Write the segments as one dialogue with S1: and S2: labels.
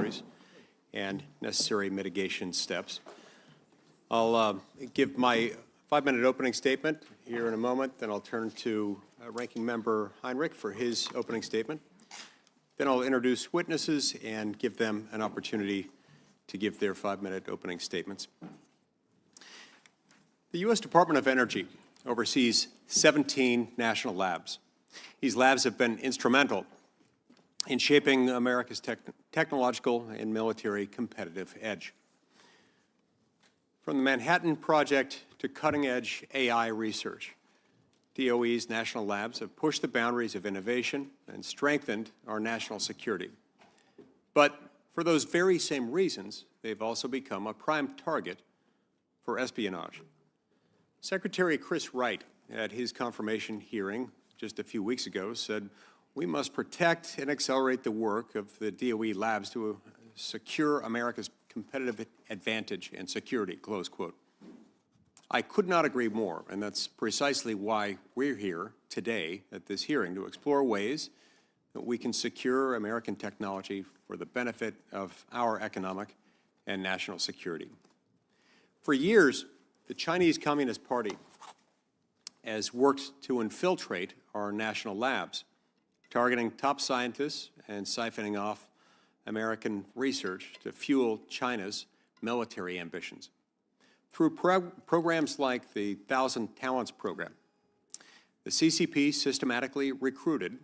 S1: laboratories and necessary mitigation steps. I'll give my 5-minute opening statement here in a moment, then I'll turn to Ranking Member Heinrich for his opening statement. Then I'll introduce witnesses and give them an opportunity to give their 5-minute opening statements. The U.S. Department of Energy oversees 17 national labs. These labs have been instrumental in shaping America's technological and military competitive edge. From the Manhattan Project to cutting-edge AI research, DOE's national labs have pushed the boundaries of innovation and strengthened our national security. But for those very same reasons, they've also become a prime target for espionage. Secretary Chris Wright, at his confirmation hearing just a few weeks ago, said, "We must protect and accelerate the work of the DOE labs to secure America's competitive advantage and security," close quote. I could not agree more, and that's precisely why we're here today at this hearing, to explore ways that we can secure American technology for the benefit of our economic and national security. For years, the Chinese Communist Party has worked to infiltrate our national labs, targeting top scientists and siphoning off American research to fuel China's military ambitions. Through programs like the 1,000 Talents program, the CCP systematically recruited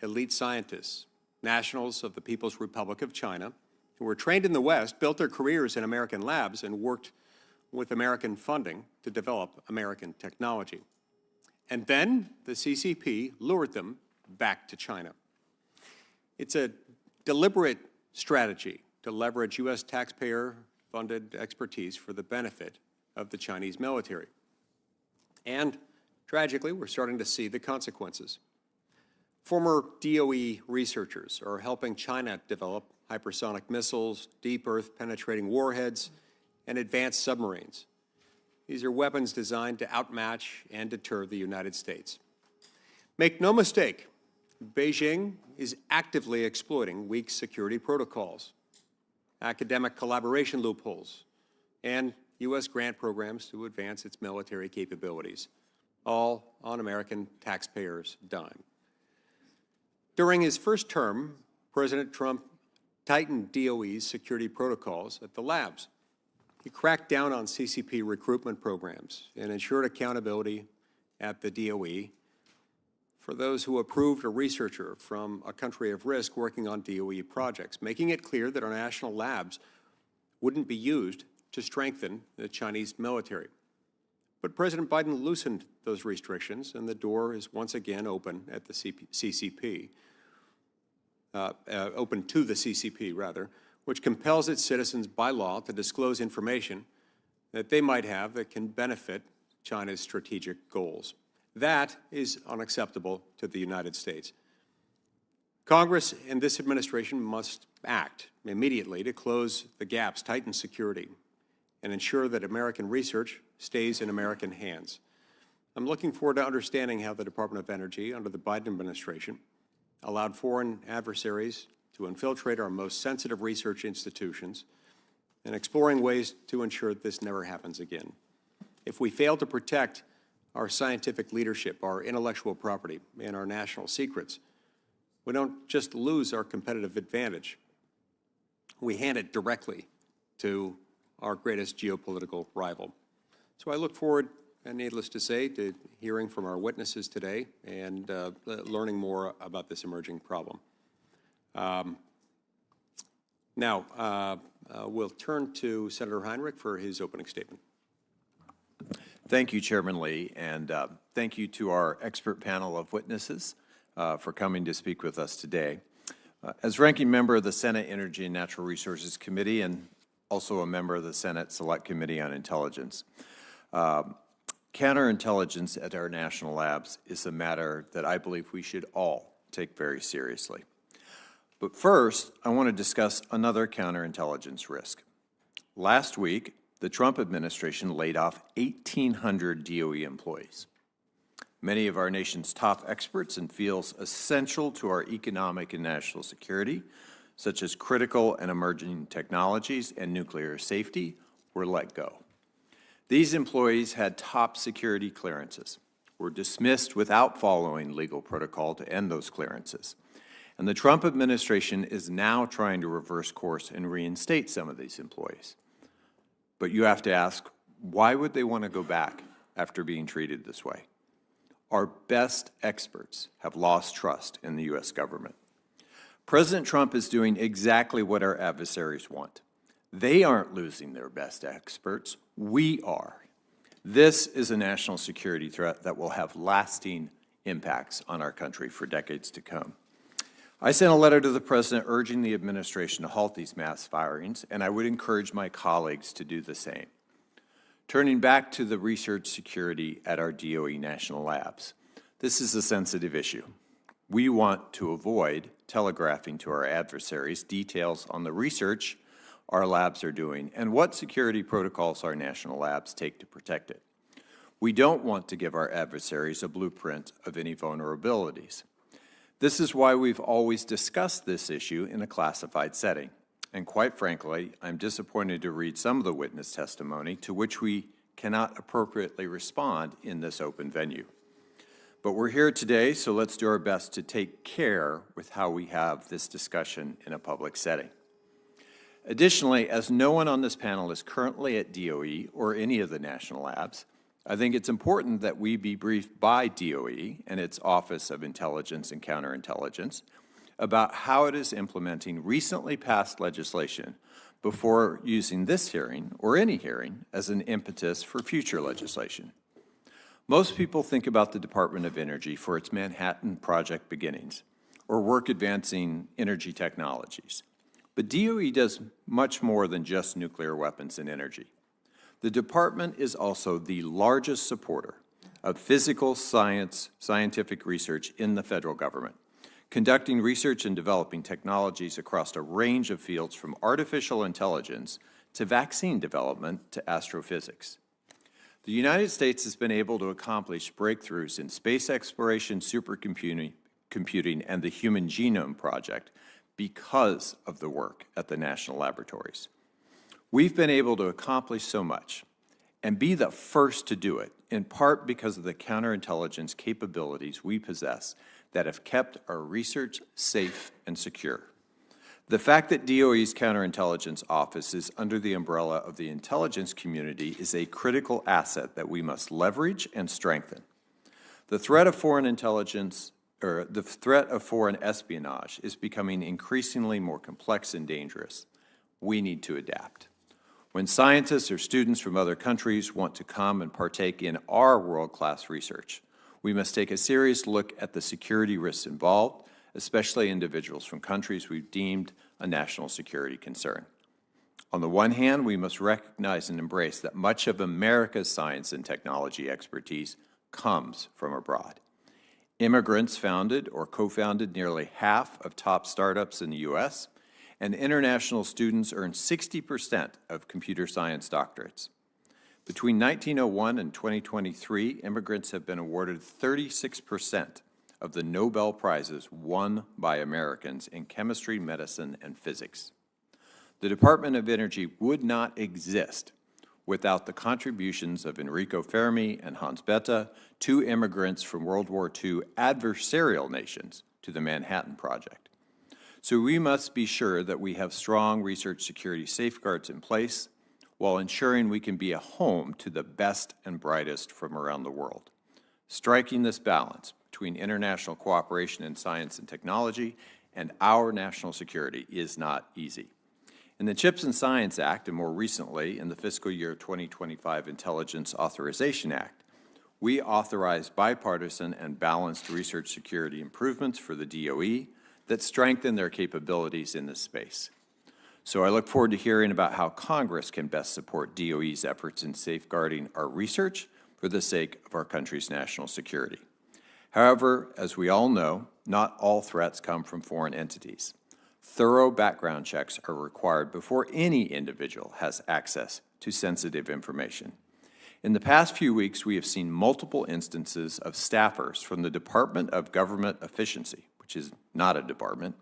S1: elite scientists, nationals of the People's Republic of China, who were trained in the West, built their careers in American labs, and worked with American funding to develop American technology. And then the CCP lured them back to China. It's a deliberate strategy to leverage U.S. taxpayer-funded expertise for the benefit of the Chinese military. And tragically, we're starting to see the consequences. Former DOE researchers are helping China develop hypersonic missiles, deep earth penetrating warheads, and advanced submarines. These are weapons designed to outmatch and deter the United States. Make no mistake, Beijing is actively exploiting weak security protocols, academic collaboration loopholes, and U.S. grant programs to advance its military capabilities, all on American taxpayers' dime. During his first term, President Trump tightened DOE's security protocols at the labs. He cracked down on CCP recruitment programs and ensured accountability at the DOE for those who approved a researcher from a country of risk working on DOE projects, making it clear that our national labs wouldn't be used to strengthen the Chinese military. But President Biden loosened those restrictions, and the door is once again open at the CCP, open to the CCP, rather, which compels its citizens by law to disclose information that they might have that can benefit China's strategic goals. That is unacceptable to the United States. Congress and this administration must act immediately to close the gaps, tighten security, and ensure that American research stays in American hands. I'm looking forward to understanding how the Department of Energy, under the Biden administration, allowed foreign adversaries to infiltrate our most sensitive research institutions and exploring ways to ensure that this never happens again. If we fail to protect our scientific leadership, our intellectual property, and our national secrets, we don't just lose our competitive advantage, we hand it directly to our greatest geopolitical rival. So I look forward, and needless to say, to hearing from our witnesses today and learning more about this emerging problem. Now, we'll turn to Senator Heinrich for his opening statement.
S2: Thank you, Chairman Lee, and thank you to our expert panel of witnesses for coming to speak with us today. As ranking member of the Senate Energy and Natural Resources Committee and also a member of the Senate Select Committee on Intelligence, counterintelligence at our national labs is a matter that I believe we should all take very seriously. But first, I want to discuss another counterintelligence risk. Last week, the Trump administration laid off 1,800 DOE employees. Many of our nation's top experts in fields essential to our economic and national security, such as critical and emerging technologies and nuclear safety, were let go. These employees had top security clearances, were dismissed without following legal protocol to end those clearances. And the Trump administration is now trying to reverse course and reinstate some of these employees. But you have to ask, why would they want to go back after being treated this way? Our best experts have lost trust in the U.S. government. President Trump is doing exactly what our adversaries want. They aren't losing their best experts. We are. This is a national security threat that will have lasting impacts on our country for decades to come. I sent a letter to the President urging the administration to halt these mass firings, and I would encourage my colleagues to do the same. Turning back to the research security at our DOE national labs, this is a sensitive issue. We want to avoid telegraphing to our adversaries details on the research our labs are doing and what security protocols our national labs take to protect it. We don't want to give our adversaries a blueprint of any vulnerabilities. This is why we've always discussed this issue in a classified setting. And quite frankly, I'm disappointed to read some of the witness testimony to which we cannot appropriately respond in this open venue. But we're here today, so let's do our best to take care with how we have this discussion in a public setting. Additionally, as no one on this panel is currently at DOE or any of the national labs, I think it's important that we be briefed by DOE and its Office of Intelligence and Counterintelligence about how it is implementing recently passed legislation before using this hearing or any hearing as an impetus for future legislation. Most people think about the Department of Energy for its Manhattan Project beginnings or work advancing energy technologies. But DOE does much more than just nuclear weapons and energy. The department is also the largest supporter of physical science, scientific research in the federal government, conducting research and developing technologies across a range of fields from artificial intelligence to vaccine development to astrophysics. The United States has been able to accomplish breakthroughs in space exploration, supercomputing, and the Human Genome Project because of the work at the national laboratories. We've been able to accomplish so much and be the first to do it, in part because of the counterintelligence capabilities we possess that have kept our research safe and secure. The fact that DOE's Counterintelligence Office is under the umbrella of the intelligence community is a critical asset that we must leverage and strengthen. The threat of foreign espionage is becoming increasingly more complex and dangerous. We need to adapt. When scientists or students from other countries want to come and partake in our world-class research, we must take a serious look at the security risks involved, especially individuals from countries we've deemed a national security concern. On the one hand, we must recognize and embrace that much of America's science and technology expertise comes from abroad. Immigrants founded or co-founded nearly half of top startups in the U.S., and international students earn 60% of computer science doctorates. Between 1901 and 2023, immigrants have been awarded 36% of the Nobel Prizes won by Americans in chemistry, medicine, and physics. The Department of Energy would not exist without the contributions of Enrico Fermi and Hans Bethe, two immigrants from World War II adversarial nations, to the Manhattan Project. So we must be sure that we have strong research security safeguards in place while ensuring we can be a home to the best and brightest from around the world. Striking this balance between international cooperation in science and technology and our national security is not easy. In the CHIPS and Science Act, and more recently in the fiscal year 2025 Intelligence Authorization Act, we authorized bipartisan and balanced research security improvements for the DOE that strengthen their capabilities in this space. So I look forward to hearing about how Congress can best support DOE's efforts in safeguarding our research for the sake of our country's national security. However, as we all know, not all threats come from foreign entities. Thorough background checks are required before any individual has access to sensitive information. In the past few weeks, we have seen multiple instances of staffers from the Department of Government Efficiency, which is not a department,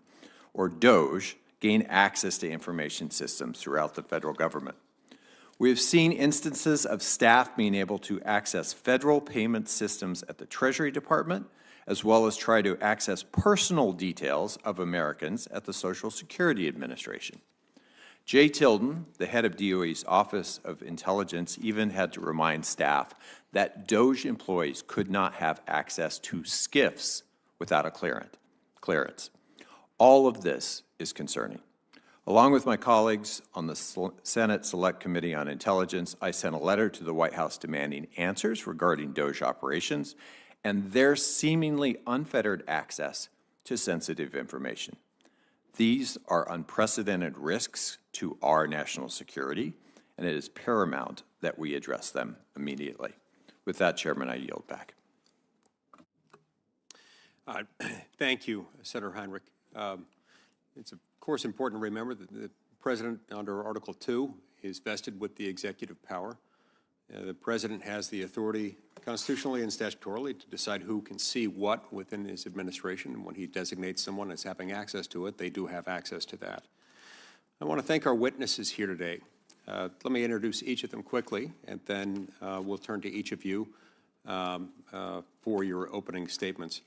S2: or DOGE, gain access to information systems throughout the federal government. We have seen instances of staff being able to access federal payment systems at the Treasury Department, as well as try to access personal details of Americans at the Social Security Administration. Jay Tilden, the head of DOE's Office of Intelligence, even had to remind staff that DOGE employees could not have access to SCIFs without a clearance. All of this is concerning. Along with my colleagues on the Senate Select Committee on Intelligence, I sent a letter to the White House demanding answers regarding DOGE operations and their seemingly unfettered access to sensitive information. These are unprecedented risks to our national security, and it is paramount that we address them immediately. With that, Chairman, I yield back.
S1: Thank you, Senator Heinrich. It's, of course, important to remember that the President, under Article 2, is vested with the executive power. The President has the authority constitutionally and statutorily to decide who can see what within his administration, and when he designates someone as having access to it, they do have access to that. I want to thank our witnesses here today. Let me introduce each of them quickly, and then we'll turn to each of you for your opening statements.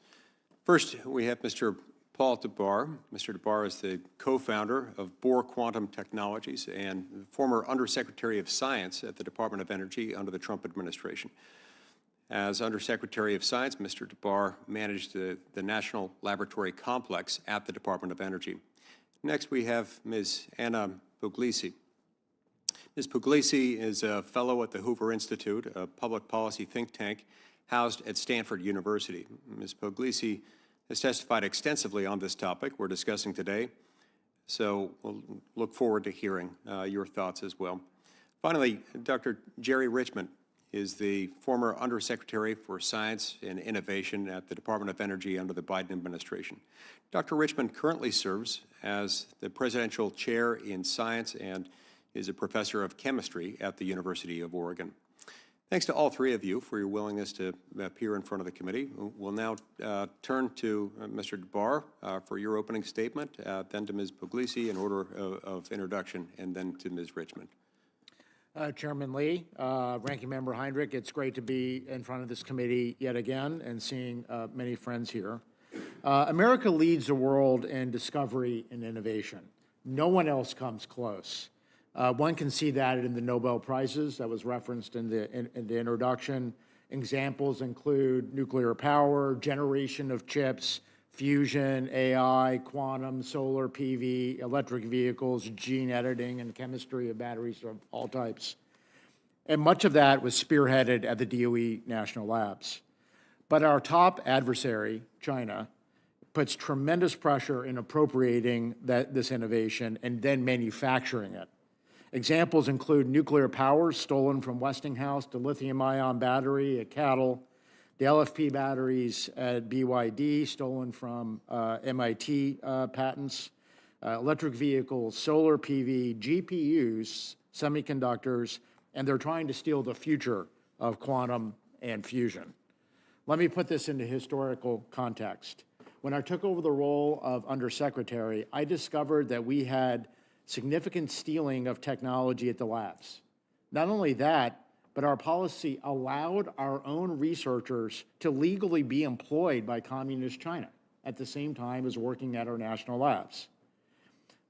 S1: First, we have Mr. Paul Dabbar. Mr. Dabbar is the co-founder of Bohr Quantum Technologies and former Undersecretary of Science at the Department of Energy under the Trump administration. As Undersecretary of Science, Mr. Dabbar managed the National Laboratory Complex at the Department of Energy. Next, we have Ms. Anna Puglisi. Ms. Puglisi is a fellow at the Hoover Institute, a public policy think tank housed at Stanford University. Ms. Puglisi has testified extensively on this topic we're discussing today, so we'll look forward to hearing your thoughts as well. Finally, Dr. Jerry Richmond is the former Undersecretary for Science and Innovation at the Department of Energy under the Biden administration. Dr. Richmond currently serves as the Presidential Chair in Science and is a professor of chemistry at the University of Oregon. Thanks to all three of you for your willingness to appear in front of the committee. We'll now turn to Mr. Dabbar for your opening statement, then to Ms. Puglisi in order of introduction, and then to Ms. Richmond.
S3: Chairman Lee, Ranking Member Heinrich, it's great to be in front of this committee yet again and seeing many friends here. America leads the world in discovery and innovation. No one else comes close. One can see that in the Nobel Prizes that was referenced in the introduction. Examples include nuclear power, generation of chips, fusion, AI, quantum, solar PV, electric vehicles, gene editing, and chemistry of batteries of all types. And much of that was spearheaded at the DOE National Labs. But our top adversary, China, puts tremendous pressure in appropriating this innovation and then manufacturing it. Examples include nuclear power stolen from Westinghouse, the lithium-ion battery at Cattle, the LFP batteries at BYD stolen from MIT patents, electric vehicles, solar PV, GPUs, semiconductors, and they're trying to steal the future of quantum and fusion. Let me put this into historical context. When I took over the role of Undersecretary, I discovered that we had significant stealing of technology at the labs. Not only that, but our policy allowed our own researchers to legally be employed by Communist China at the same time as working at our national labs.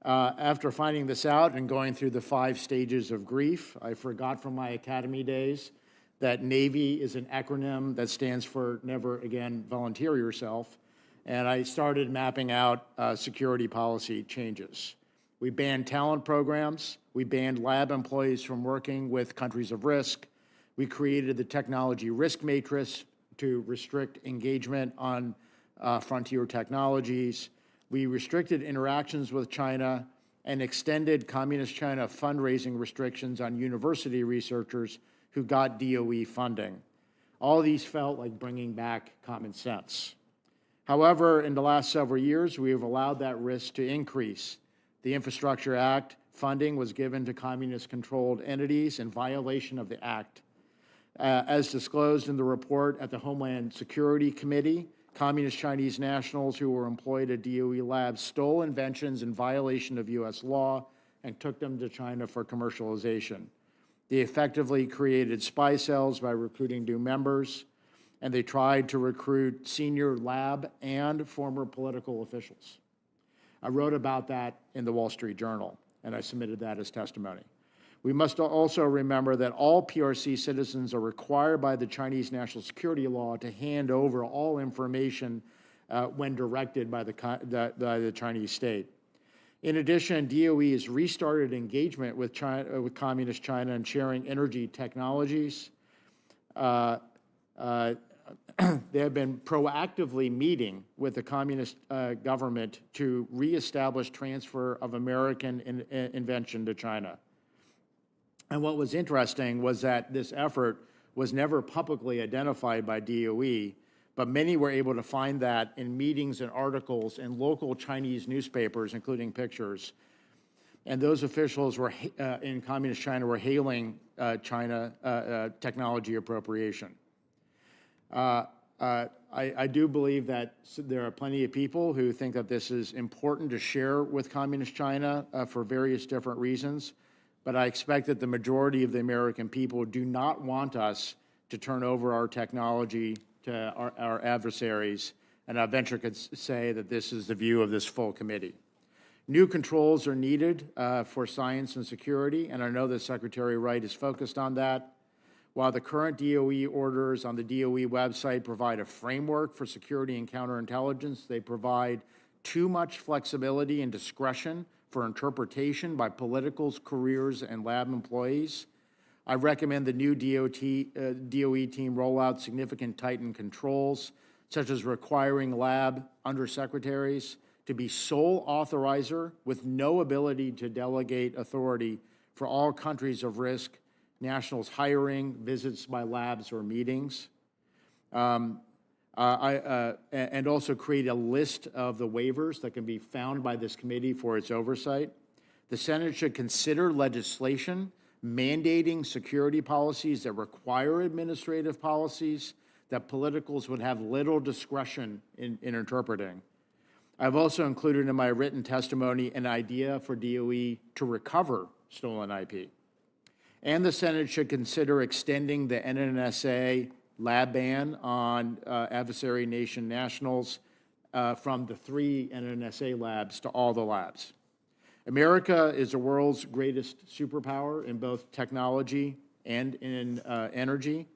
S3: After finding this out and going through the 5 stages of grief, I forgot from my academy days that Navy is an acronym that stands for Never Again Volunteer Yourself, and I started mapping out security policy changes. We banned talent programs. We banned lab employees from working with countries of risk. We created the technology risk matrix to restrict engagement on frontier technologies. We restricted interactions with China and extended Communist China fundraising restrictions on university researchers who got DOE funding. All of these felt like bringing back common sense. However, in the last several years, we have allowed that risk to increase. The Infrastructure Act funding was given to communist-controlled entities in violation of the act. As disclosed in the report at the Homeland Security Committee, Communist Chinese nationals who were employed at DOE labs stole inventions in violation of U.S. law and took them to China for commercialization. They effectively created spy cells by recruiting new members, and they tried to recruit senior lab and former political officials. I wrote about that in the Wall Street Journal, and I submitted that as testimony. We must also remember that all PRC citizens are required by the Chinese national security law to hand over all information when directed by the Chinese state. In addition, DOE has restarted engagement with Communist China in sharing energy technologies. They have been proactively meeting with the Communist government to reestablish transfer of American invention to China. And what was interesting was that this effort was never publicly identified by DOE, but many were able to find that in meetings and articles in local Chinese newspapers, including pictures. And those officials were in Communist China were hailing China technology appropriation. I do believe that there are plenty of people who think that this is important to share with Communist China for various different reasons, but I expect that the majority of the American people do not want us to turn over our technology to our adversaries, and I venture could say that this is the view of this full committee. New controls are needed for science and security, and I know that Secretary Wright is focused on that. While the current DOE orders on the DOE website provide a framework for security and counterintelligence, they provide too much flexibility and discretion for interpretation by politicals, careers, and lab employees. I recommend the new DOE team roll out significant tightened controls, such as requiring lab undersecretaries to be sole authorizer with no ability to delegate authority for all countries of risk, nationals hiring, visits by labs or meetings. And also create a list of the waivers that can be found by this committee for its oversight. The Senate should consider legislation mandating security policies that require administrative policies that politicals would have little discretion in interpreting. I've also included in my written testimony an idea for DOE to recover stolen IP. And the Senate should consider extending the NNSA lab ban on adversary nation nationals from the 3 NNSA labs to all the labs. America is the world's greatest superpower in both technology and in energy.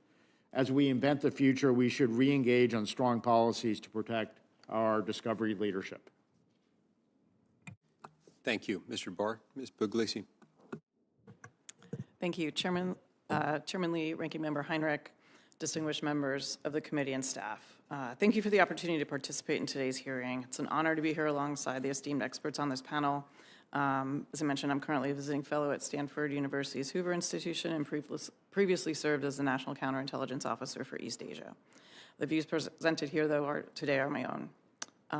S3: As we invent the future, we should re-engage on strong policies to protect our discovery leadership.
S1: Thank you, Mr. Bohr. Ms. Puglisi.
S4: Thank you, Chairman Lee, Ranking Member Heinrich, distinguished members of the committee and staff. Thank you for the opportunity to participate in today's hearing. It's an honor to be here alongside the esteemed experts on this panel. As I mentioned, I'm currently a visiting fellow at Stanford University's Hoover Institution and previously served as the National Counterintelligence Officer for East Asia. The views presented here, though, today are my own.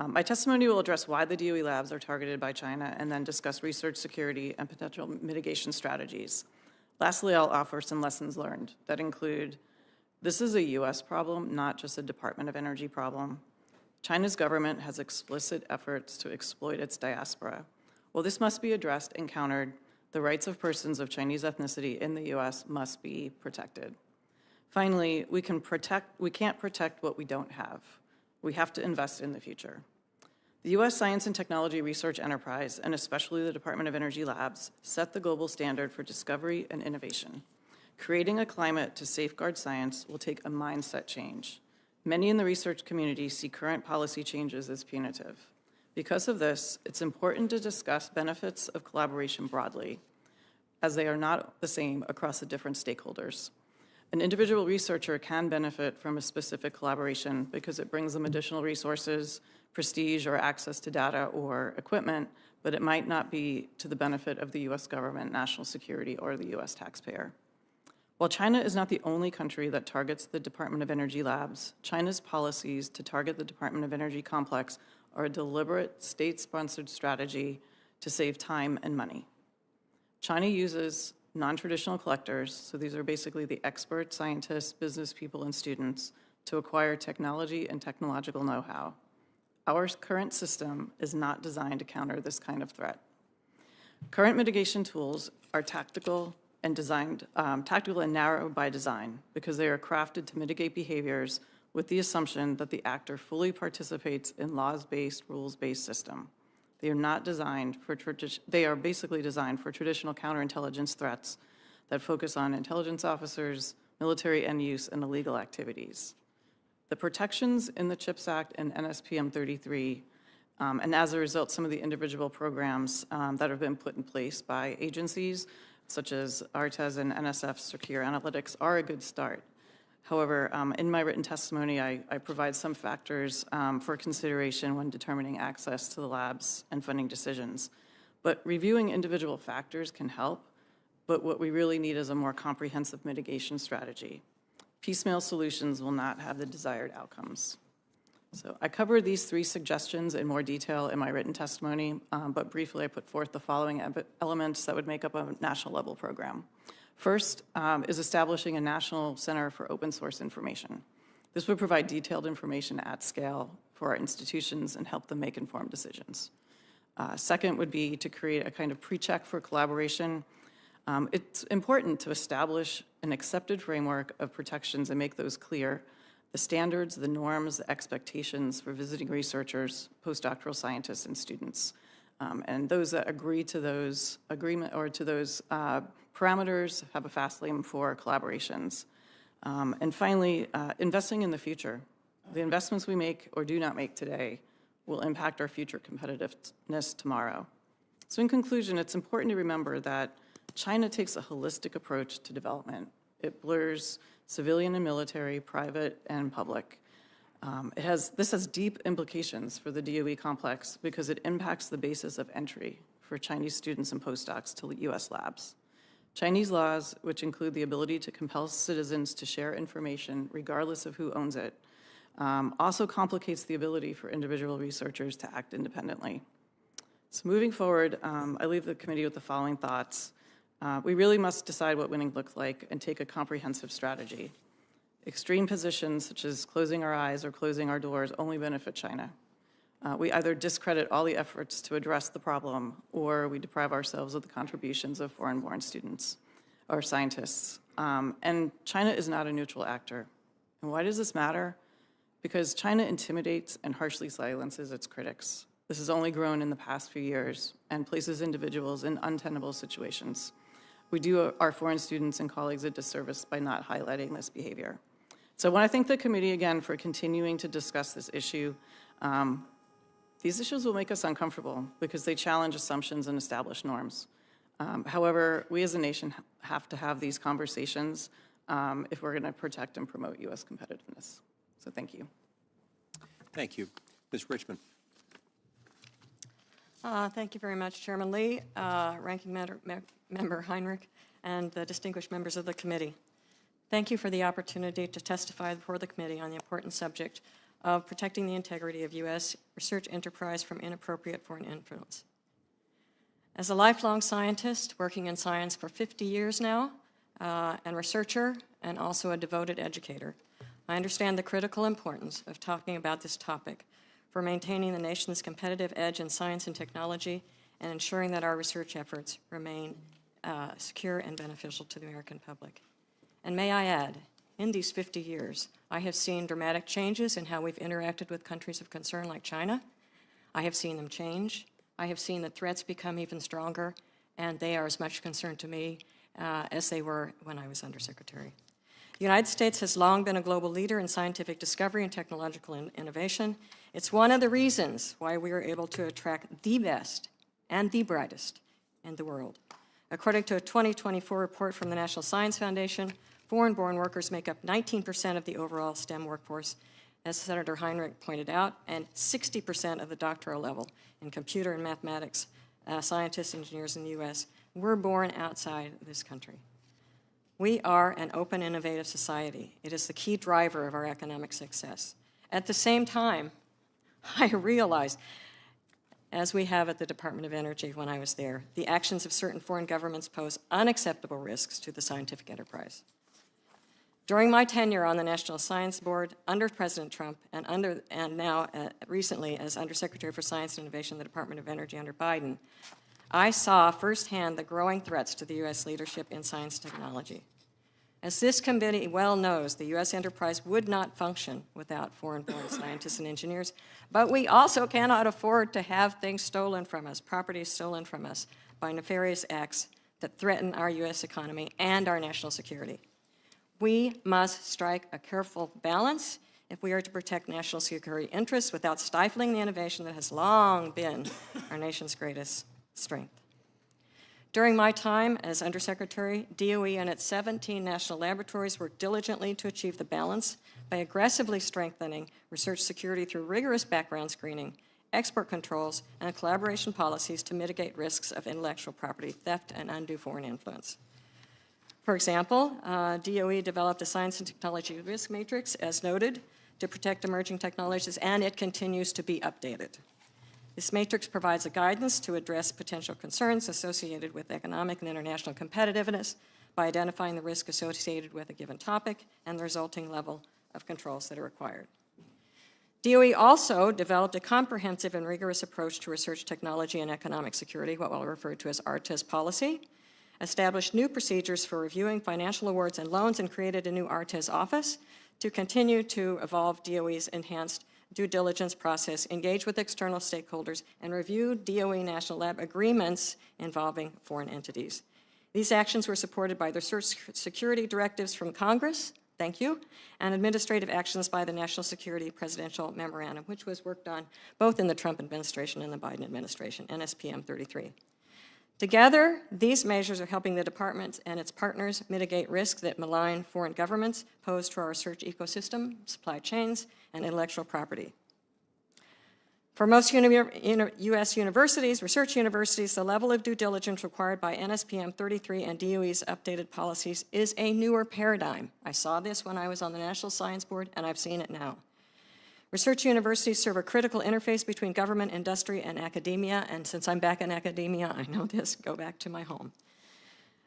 S4: My testimony will address why the DOE labs are targeted by China and then discuss research security and potential mitigation strategies. Lastly, I'll offer some lessons learned that include this is a U.S. problem, not just a Department of Energy problem. China's government has explicit efforts to exploit its diaspora. While this must be addressed and countered, the rights of persons of Chinese ethnicity in the U.S. must be protected. Finally, we can't protect what we don't have. We have to invest in the future. The U.S. science and technology research enterprise, and especially the Department of Energy labs, set the global standard for discovery and innovation. Creating a climate to safeguard science will take a mindset change. Many in the research community see current policy changes as punitive. Because of this, it's important to discuss benefits of collaboration broadly, as they are not the same across the different stakeholders. An individual researcher can benefit from a specific collaboration because it brings them additional resources, prestige, or access to data or equipment, but it might not be to the benefit of the U.S. government, national security, or the U.S. taxpayer. While China is not the only country that targets the Department of Energy labs, China's policies to target the Department of Energy complex are a deliberate state-sponsored strategy to save time and money. China uses non-traditional collectors, so these are basically the experts, scientists, business people, and students, to acquire technology and technological know-how. Our current system is not designed to counter this kind of threat. Current mitigation tools are tactical and narrow by design because they are crafted to mitigate behaviors with the assumption that the actor fully participates in laws-based, rules-based system. They are not designed for they are basically designed for traditional counterintelligence threats that focus on intelligence officers, military end use, and illegal activities. The protections in the CHIPS Act and NSPM 33, and as a result, some of the individual programs that have been put in place by agencies, such as ARTES and NSF Secure Analytics, are a good start. However, in my written testimony, I provide some factors for consideration when determining access to the labs and funding decisions. But reviewing individual factors can help, but what we really need is a more comprehensive mitigation strategy. Piecemeal solutions will not have the desired outcomes. So I covered these 3 suggestions in more detail in my written testimony, but briefly I put forth the following elements that would make up a national level program. First is establishing a National Center for Open Source Information. This would provide detailed information at scale for our institutions and help them make informed decisions. Second would be to create a kind of pre-check for collaboration. It's important to establish an accepted framework of protections and make those clear. The standards, the norms, the expectations for visiting researchers, postdoctoral scientists, and students. And those that agree to those parameters have a fast lane for collaborations. And finally, investing in the future. The investments we make or do not make today will impact our future competitiveness tomorrow. So in conclusion, it's important to remember that China takes a holistic approach to development. It blurs civilian and military, private and public. This has deep implications for the DOE complex because it impacts the basis of entry for Chinese students and postdocs to US labs. Chinese laws, which include the ability to compel citizens to share information regardless of who owns it, also complicates the ability for individual researchers to act independently. So moving forward, I leave the committee with the following thoughts. We really must decide what winning looks like and take a comprehensive strategy. Extreme positions such as closing our eyes or closing our doors only benefit China. We either discredit all the efforts to address the problem or we deprive ourselves of the contributions of foreign-born students or scientists. And China is not a neutral actor. And why does this matter? Because China intimidates and harshly silences its critics. This has only grown in the past few years and places individuals in untenable situations. We do our foreign students and colleagues a disservice by not highlighting this behavior. So I want to thank the committee again for continuing to discuss this issue. These issues will make us uncomfortable because they challenge assumptions and establish norms. However, we as a nation have to have these conversations if we're going to protect and promote U.S. competitiveness. So thank you.
S1: Thank you. Ms. Richmond.
S5: Thank you very much, Chairman Lee, Ranking Member Heinrich, and the distinguished members of the committee. Thank you for the opportunity to testify before the committee on the important subject of protecting the integrity of U.S. research enterprise from inappropriate foreign influence. As a lifelong scientist working in science for 50 years now, and researcher, and also a devoted educator, I understand the critical importance of talking about this topic for maintaining the nation's competitive edge in science and technology and ensuring that our research efforts remain secure and beneficial to the American public. And may I add, in these 50 years, I have seen dramatic changes in how we've interacted with countries of concern like China. I have seen them change. I have seen the threats become even stronger, and they are as much concern to me as they were when I was Undersecretary. The United States has long been a global leader in scientific discovery and technological innovation. It's one of the reasons why we are able to attract the best and the brightest in the world. According to a 2024 report from the National Science Foundation, foreign-born workers make up 19% of the overall STEM workforce, as Senator Heinrich pointed out, and 60% of the doctoral level in computer and mathematics scientists, engineers in the U.S. were born outside this country. We are an open, innovative society. It is the key driver of our economic success. At the same time, I realize, as we have at the Department of Energy when I was there, the actions of certain foreign governments pose unacceptable risks to the scientific enterprise. During my tenure on the National Science Board under President Trump and now recently as Undersecretary for Science and Innovation in the Department of Energy under Biden, I saw firsthand the growing threats to the U.S. leadership in science and technology. As this committee well knows, the U.S. enterprise would not function without foreign-born scientists and engineers, but we also cannot afford to have things stolen from us, property stolen from us by nefarious acts that threaten our U.S. economy and our national security. We must strike a careful balance if we are to protect national security interests without stifling the innovation that has long been our nation's greatest strength. During my time as Undersecretary, DOE and its 17 national laboratories worked diligently to achieve the balance by aggressively strengthening research security through rigorous background screening, export controls, and collaboration policies to mitigate risks of intellectual property theft and undue foreign influence. For example, DOE developed a science and technology risk matrix, as noted, to protect emerging technologies, and it continues to be updated. This matrix provides a guidance to address potential concerns associated with economic and international competitiveness by identifying the risk associated with a given topic and the resulting level of controls that are required. DOE also developed a comprehensive and rigorous approach to research technology and economic security, what we'll refer to as RTES policy, established new procedures for reviewing financial awards and loans, and created a new RTES office to continue to evolve DOE's enhanced due diligence process, engage with external stakeholders, and review DOE National Lab agreements involving foreign entities. These actions were supported by the research security directives from Congress, thank you, and administrative actions by the National Security Presidential Memorandum, which was worked on both in the Trump administration and the Biden administration, NSPM 33. Together, these measures are helping the department and its partners mitigate risks that malign foreign governments pose to our research ecosystem, supply chains, and intellectual property. For most U.S. universities, research universities, the level of due diligence required by NSPM 33 and DOE's updated policies is a newer paradigm. I saw this when I was on the National Science Board, and I've seen it now. Research universities serve a critical interface between government, industry, and academia, and since I'm back in academia, I know this, go back to my home.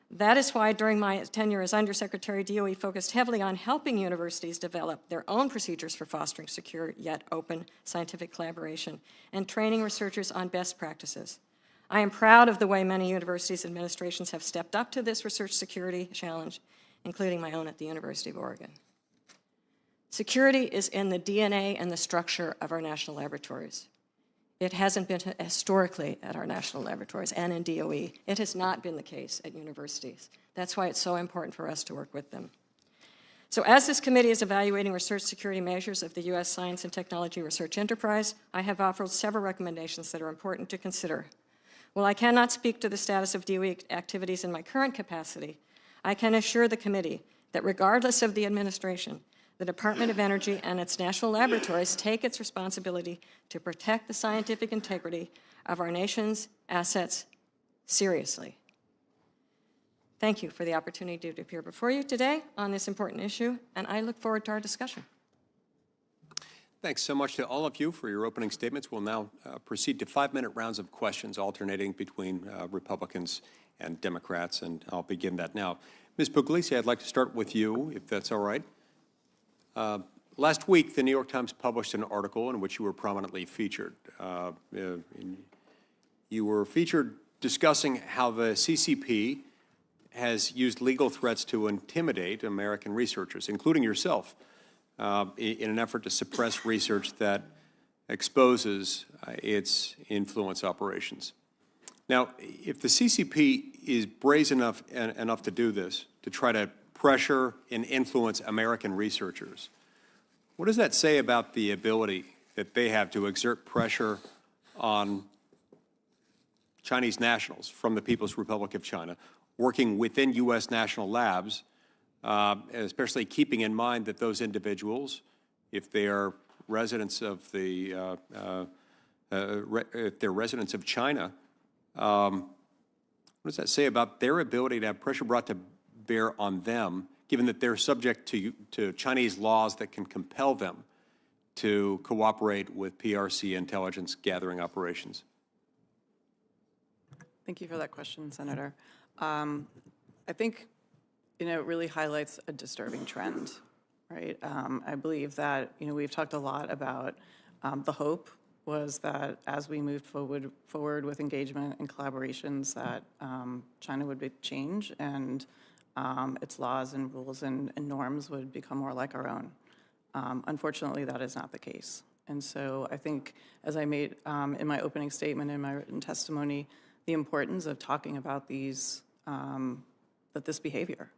S5: That is why during my tenure as Undersecretary, DOE focused heavily on helping universities develop their own procedures for fostering secure yet open scientific collaboration and training researchers on best practices. I am proud of the way many universities' administrations have stepped up to this research security challenge, including my own at the University of Oregon. Security is in the DNA and the structure of our national laboratories. It hasn't been historically at our national laboratories and in DOE. It has not been the case at universities. That's why it's so important for us to work with them. So as this committee is evaluating research security measures of the U.S. science and technology research enterprise, I have offered several recommendations that are important to consider. While I cannot speak to the status of DOE activities in my current capacity, I can assure the committee that regardless of the administration, the Department of Energy and its national laboratories take its responsibility to protect the scientific integrity of our nation's assets seriously. Thank you for the opportunity to appear before you today on this important issue, and I look forward to our discussion.
S1: Thanks so much to all of you for your opening statements. We'll now proceed to 5-minute rounds of questions alternating between Republicans and Democrats, and I'll begin that now. Ms. Puglisi, I'd like to start with you, if that's all right. Last week, the New York Times published an article in which you were prominently featured. You were featured discussing how the CCP has used legal threats to intimidate American researchers, including yourself, in an effort to suppress research that exposes its influence operations. Now, if the CCP is brazen enough to do this, to try to pressure and influence American researchers, what does that say about the ability that they have to exert pressure on Chinese nationals from the People's Republic of China, working within U.S. national labs, especially keeping in mind that those individuals, if they are residents of the, if they're residents of China, what does that say about their ability to have pressure brought to bear on them, given that they're subject to Chinese laws that can compel them to cooperate with PRC intelligence gathering operations?
S4: Thank you for that question, Senator. I think it really highlights a disturbing trend, right? I believe that, we've talked a lot about the hope was that as we moved forward with engagement and collaborations that China would change and its laws and rules and norms would become more like our own. Unfortunately, that is not the case. And so I think, as I made in my opening statement in my written testimony, the importance of talking about this behavior,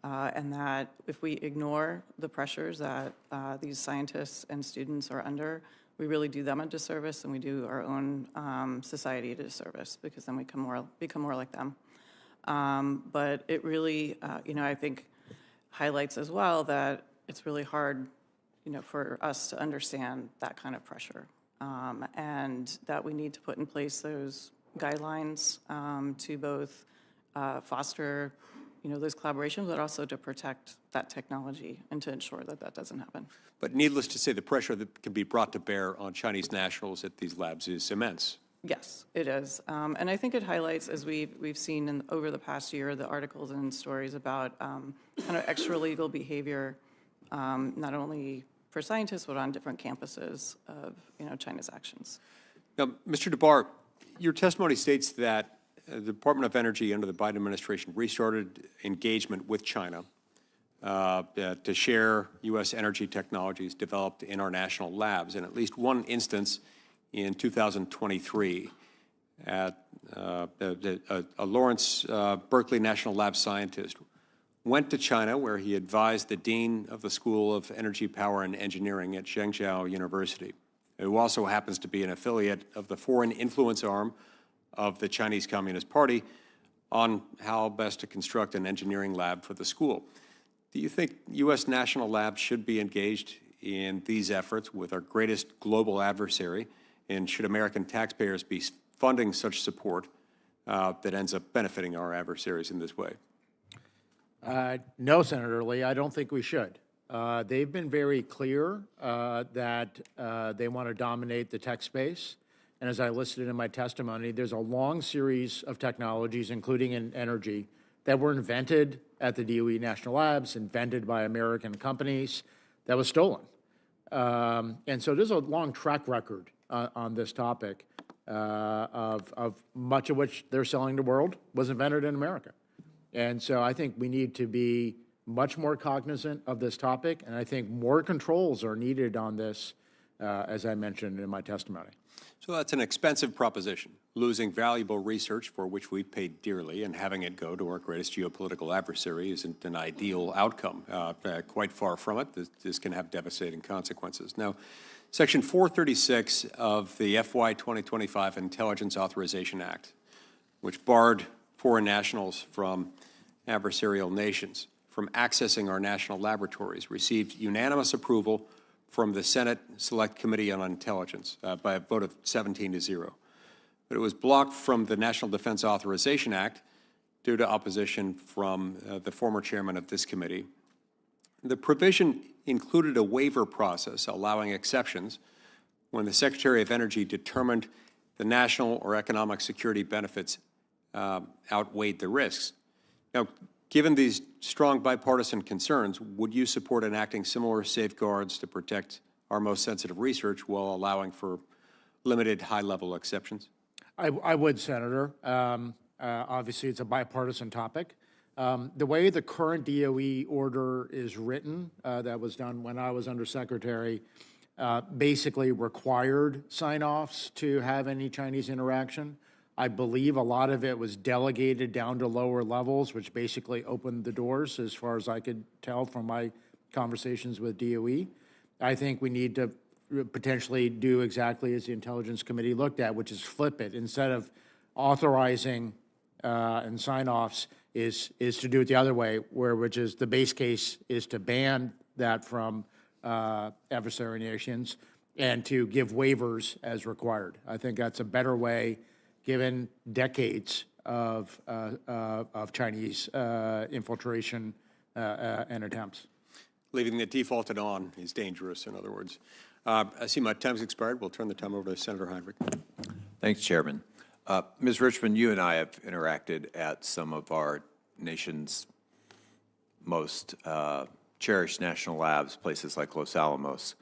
S4: and that if we ignore the pressures that these scientists and students are under, we really do them a disservice, and we do our own society a disservice, because then we become more like them. But it really, I think, highlights as well that it's really hard, for us to understand that kind of pressure, and that we need to put in place those guidelines to both foster, those collaborations, but also to protect that technology and to ensure that that doesn't happen.
S1: But needless to say, the pressure that can be brought to bear on Chinese nationals at these labs is immense.
S4: Yes, it is. And I think it highlights, as we've seen over the past year, the articles and stories about kind of extra-legal behavior, not only for scientists, but on different campuses of, China's actions.
S1: Now, Mr. Dabbar, your testimony states that the Department of Energy under the Biden administration restarted engagement with China to share U.S. energy technologies developed in our national labs. In at least one instance in 2023, a Lawrence Berkeley National Lab scientist went to China, where he advised the dean of the School of Energy, Power, and Engineering at Zhengzhou University, who also happens to be an affiliate of the foreign influence arm of the Chinese Communist Party, on how best to construct an engineering lab for the school. Do you think U.S. national labs should be engaged in these efforts with our greatest global adversary, and should American taxpayers be funding such support that ends up benefiting our adversaries in this way?
S3: No, Senator Lee, I don't think we should. They've been very clear that they want to dominate the tech space. And as I listed in my testimony, there's a long series of technologies, including in energy, that were invented at the DOE National Labs, invented by American companies, that was stolen. And so there's a long track record on this topic of much of which they're selling the world was invented in America. And so I think we need to be much more cognizant of this topic, and I think more controls are needed on this, as I mentioned in my testimony.
S1: So that's an expensive proposition, losing valuable research for which we've paid dearly, and having it go to our greatest geopolitical adversary isn't an ideal outcome. Quite far from it. This can have devastating consequences. Now, Section 436 of the FY 2025 Intelligence Authorization Act, which barred foreign nationals from adversarial nations from accessing our national laboratories, received unanimous approval from the Senate Select Committee on Intelligence by a vote of 17-0. But it was blocked from the National Defense Authorization Act due to opposition from the former chairman of this committee. The provision included a waiver process allowing exceptions when the Secretary of Energy determined the national or economic security benefits outweighed the risks. Now, given these strong bipartisan concerns, would you support enacting similar safeguards to protect our most sensitive research while allowing for limited high-level exceptions?
S3: I would, Senator. Obviously, it's a bipartisan topic. The way the current DOE order is written, that was done when I was undersecretary, basically required sign-offs to have any Chinese interaction. I believe a lot of it was delegated down to lower levels, which basically opened the doors, as far as I could tell from my conversations with DOE. I think we need to potentially do exactly as the Intelligence Committee looked at, which is flip it. Instead of authorizing and sign-offs, is to do it the other way, which is the base case is to ban that from adversary nations and to give waivers as required. I think that's a better way, given decades of Chinese infiltration and attempts.
S1: Leaving the defaulted on is dangerous, in other words. I see my time's expired. We'll turn the time over to Senator Heinrich.
S2: Thanks, Chairman. Ms. Richmond, you and I have interacted at some of our nation's most cherished national labs, places like Los Alamos.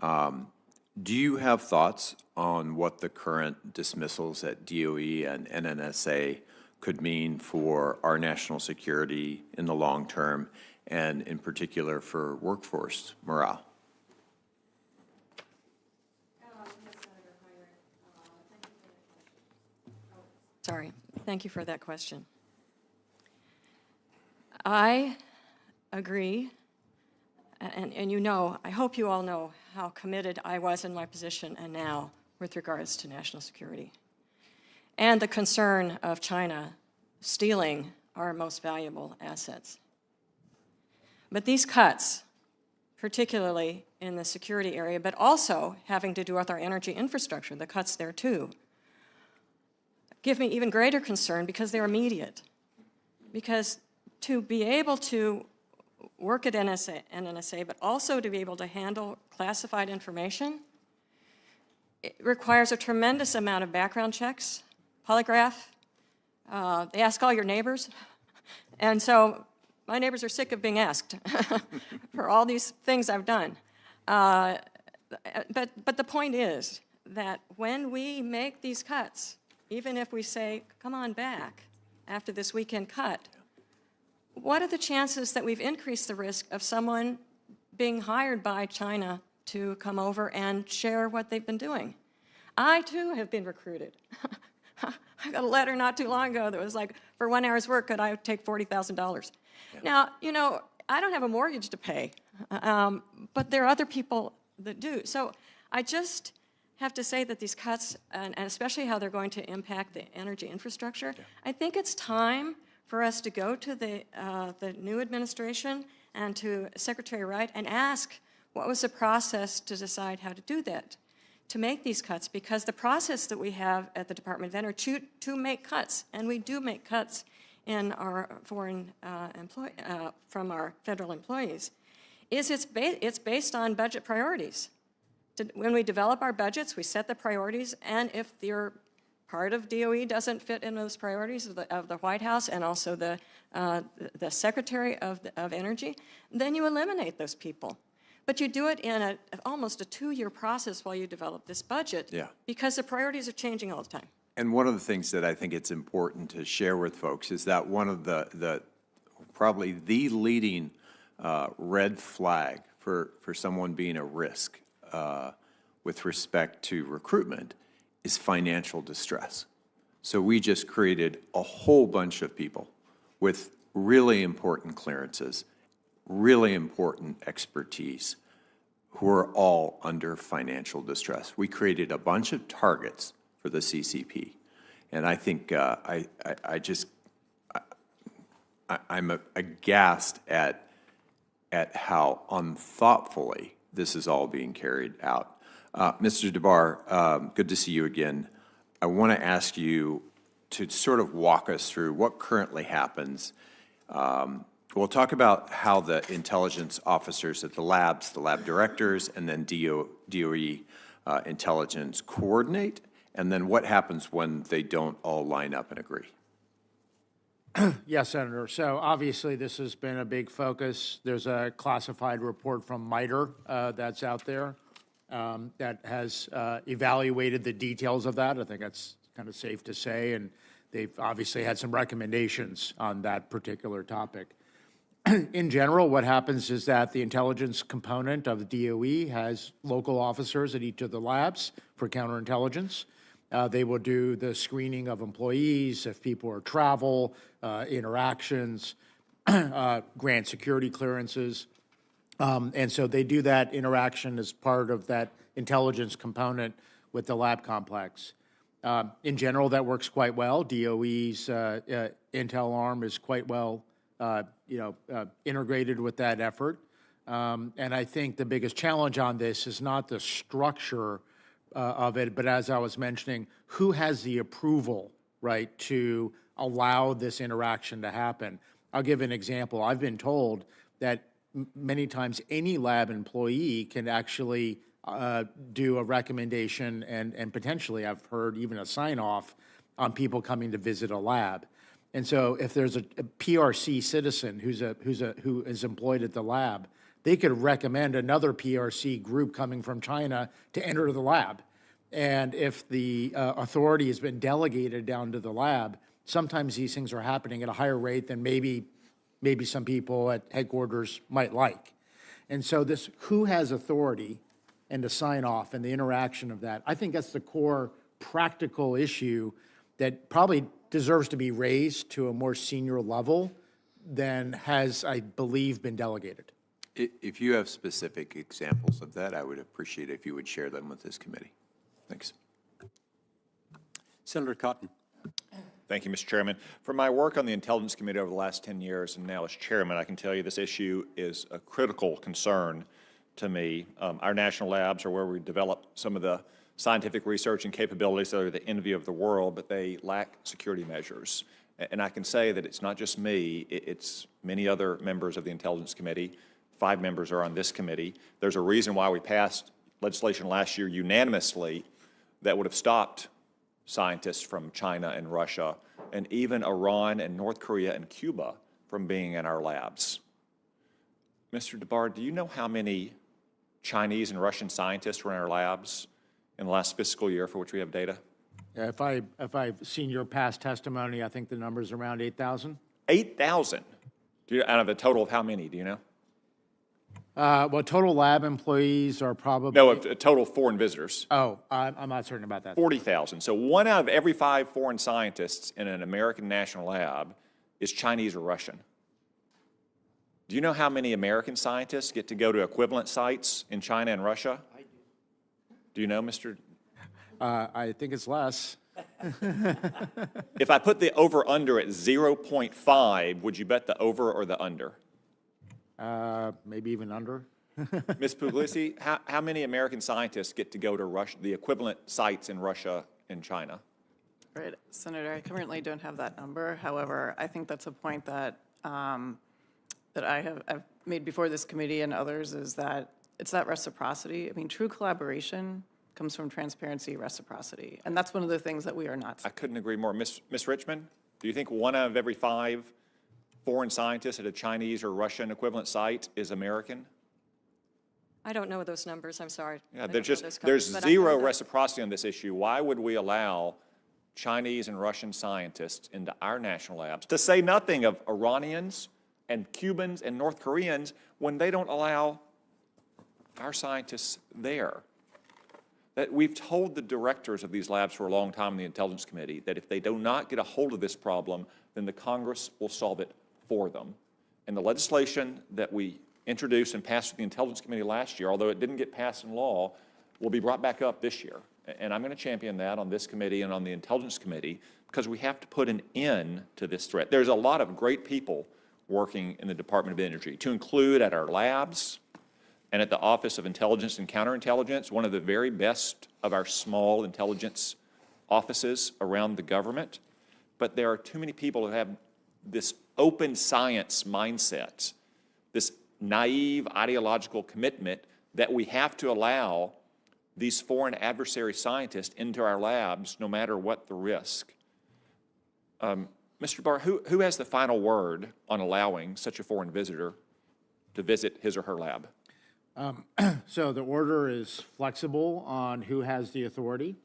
S2: Do you have thoughts on what the current dismissals at DOE and NNSA could mean for our national security in the long term, and in particular for workforce morale?
S5: Sorry, thank you for that question. I agree, and you know, I hope you all know how committed I was in my position and now with regards to national security, and the concern of China stealing our most valuable assets. But these cuts, particularly in the security area, but also having to do with our energy infrastructure, the cuts there too, give me even greater concern because they're immediate. Because to be able to work at NNSA, but also to be able to handle classified information, it requires a tremendous amount of background checks, polygraph. They ask all your neighbors. And so my neighbors are sick of being asked for all these things I've done. But the point is that when we make these cuts, even if we say, come on back after this weekend cut, what are the chances that we've increased the risk of someone being hired by China to come over and share what they've been doing? I, too, have been recruited. I got a letter not too long ago that was like, for 1 hour's work, could I take $40,000? Yeah. Now, you know, I don't have a mortgage to pay, but there are other people that do. So I just have to say that these cuts, and especially how they're going to impact the energy infrastructure, yeah. I think it's time for us to go to the new administration and to Secretary Wright and ask what was the process to decide how to do that, to make these cuts, because the process that we have at the Department of Energy to make cuts, and we do make cuts in our foreign from our federal employees, is it's based on budget priorities. When we develop our budgets, we set the priorities, and if your part of DOE doesn't fit in those priorities of the White House and also the Secretary of Energy, then you eliminate those people. But you do it in almost a 2-year process while you develop this budget, yeah, because the priorities are changing all the time.
S2: And one of the things that I think it's important to share with folks is that one of the probably the leading red flag for someone being a risk with respect to recruitment is financial distress. So we just created a whole bunch of people with really important clearances, really important expertise, who are all under financial distress. We created a bunch of targets for the CCP, and I think I'm aghast at how unthoughtfully this is all being carried out. Mr. Dabbar, good to see you again. I want to ask you to sort of walk us through what currently happens. We'll talk about how the intelligence officers at the labs, the lab directors, and then DOE intelligence coordinate, and then what happens when they don't all line up and agree.
S3: Yes, Senator. So obviously this has been a big focus. There's a classified report from MITRE that's out there that has evaluated the details of that. I think that's kind of safe to say, and they've obviously had some recommendations on that particular topic. In general, what happens is that the intelligence component of the DOE has local officers at each of the labs for counterintelligence. They will do the screening of employees, if people are travel, interactions, grant security clearances. And so they do that interaction as part of that intelligence component with the lab complex. In general, that works quite well. DOE's intel arm is quite well integrated with that effort. And I think the biggest challenge on this is not the structure of it, but as I was mentioning, who has the approval, right, to allow this interaction to happen? I'll give an example. I've been told that many times any lab employee can actually do a recommendation and potentially, I've heard, even a sign-off on people coming to visit a lab. And so if there's a PRC citizen who is employed at the lab, they could recommend another PRC group coming from China to enter the lab. And if the authority has been delegated down to the lab, sometimes these things are happening at a higher rate than maybe some people at headquarters might like. And so this who has authority and to sign off and the interaction of that, I think that's the core practical issue that probably deserves to be raised to a more senior level than has, I believe, been delegated.
S2: If you have specific examples of that, I would appreciate it if you would share them with this committee. Thanks.
S1: Senator Cotton.
S6: Thank you, Mr. Chairman. From my work on the Intelligence Committee over the last 10 years and now as chairman, I can tell you this issue is a critical concern to me. Our national labs are where we develop some of the scientific research and capabilities that are the envy of the world, but they lack security measures. And I can say that it's not just me, it's many other members of the Intelligence Committee. 5 members are on this committee. There's a reason why we passed legislation last year unanimously that would have stopped scientists from China and Russia and even Iran and North Korea and Cuba from being in our labs. Mr. Dabbar, do you know how many Chinese and Russian scientists were in our labs in the last fiscal year for which we have data?
S3: Yeah, if I've seen your past testimony, I think the number's around 8,000.
S6: 8,000? Out of a total of how many, do you know?
S3: Well, total lab employees are probably...
S6: No, a total foreign visitors.
S3: Oh, I'm not certain about that.
S6: 40,000. So 1 out of every 5 foreign scientists in an American national lab is Chinese or Russian. Do you know how many American scientists get to go to equivalent sites in China and Russia? I do. Do you know, Mr.?
S3: I think it's less.
S6: If I put the over-under at 0.5, would you bet the over or the under?
S3: Maybe even under.
S6: Ms. Puglisi, how many American scientists get to go to Russia, the equivalent sites in Russia and China?
S4: Right, Senator, I currently don't have that number. However, I think that's a point that I've made before this committee and others, is that it's that reciprocity. I mean, true collaboration comes from transparency, reciprocity, and that's one of the things that we are not.
S6: I couldn't agree more. Ms. Richmond, do you think 1 out of every 5 foreign scientists at a Chinese or Russian equivalent site is American?
S5: I don't know those numbers, I'm sorry.
S6: Yeah, there's zero reciprocity on this issue. Why would we allow Chinese and Russian scientists into our national labs, to say nothing of Iranians and Cubans and North Koreans, when they don't allow our scientists there? That we've told the directors of these labs for a long time in the Intelligence Committee that if they do not get a hold of this problem, then the Congress will solve it for them. And the legislation that we introduced and passed with the Intelligence Committee last year, although it didn't get passed in law, will be brought back up this year. And I'm going to champion that on this committee and on the Intelligence Committee, because we have to put an end to this threat. There's a lot of great people working in the Department of Energy, to include at our labs and at the Office of Intelligence and Counterintelligence, one of the very best of our small intelligence offices around the government. But there are too many people who have this open science mindset, this naive ideological commitment that we have to allow these foreign adversary scientists into our labs no matter what the risk. Mr. Barr, who has the final word on allowing such a foreign visitor to visit his or her lab?
S3: So the order is flexible on who has the authority.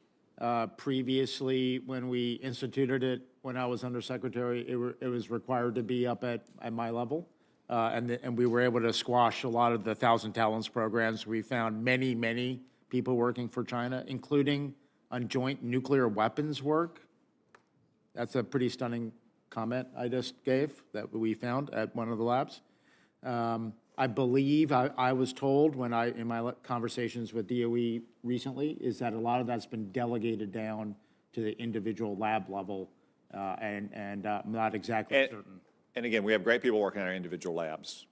S3: Previously, when we instituted it, when I was undersecretary, it was required to be up at my level. And we were able to squash a lot of the 1,000 Talents programs. We found many people working for China, including on joint nuclear weapons work. That's a pretty stunning comment I just gave that we found at one of the labs. I believe I was told in my conversations with DOE recently is that a lot of that's been delegated down to the individual lab level, and I'm not exactly certain.
S6: And again, we have great people working in our individual labs,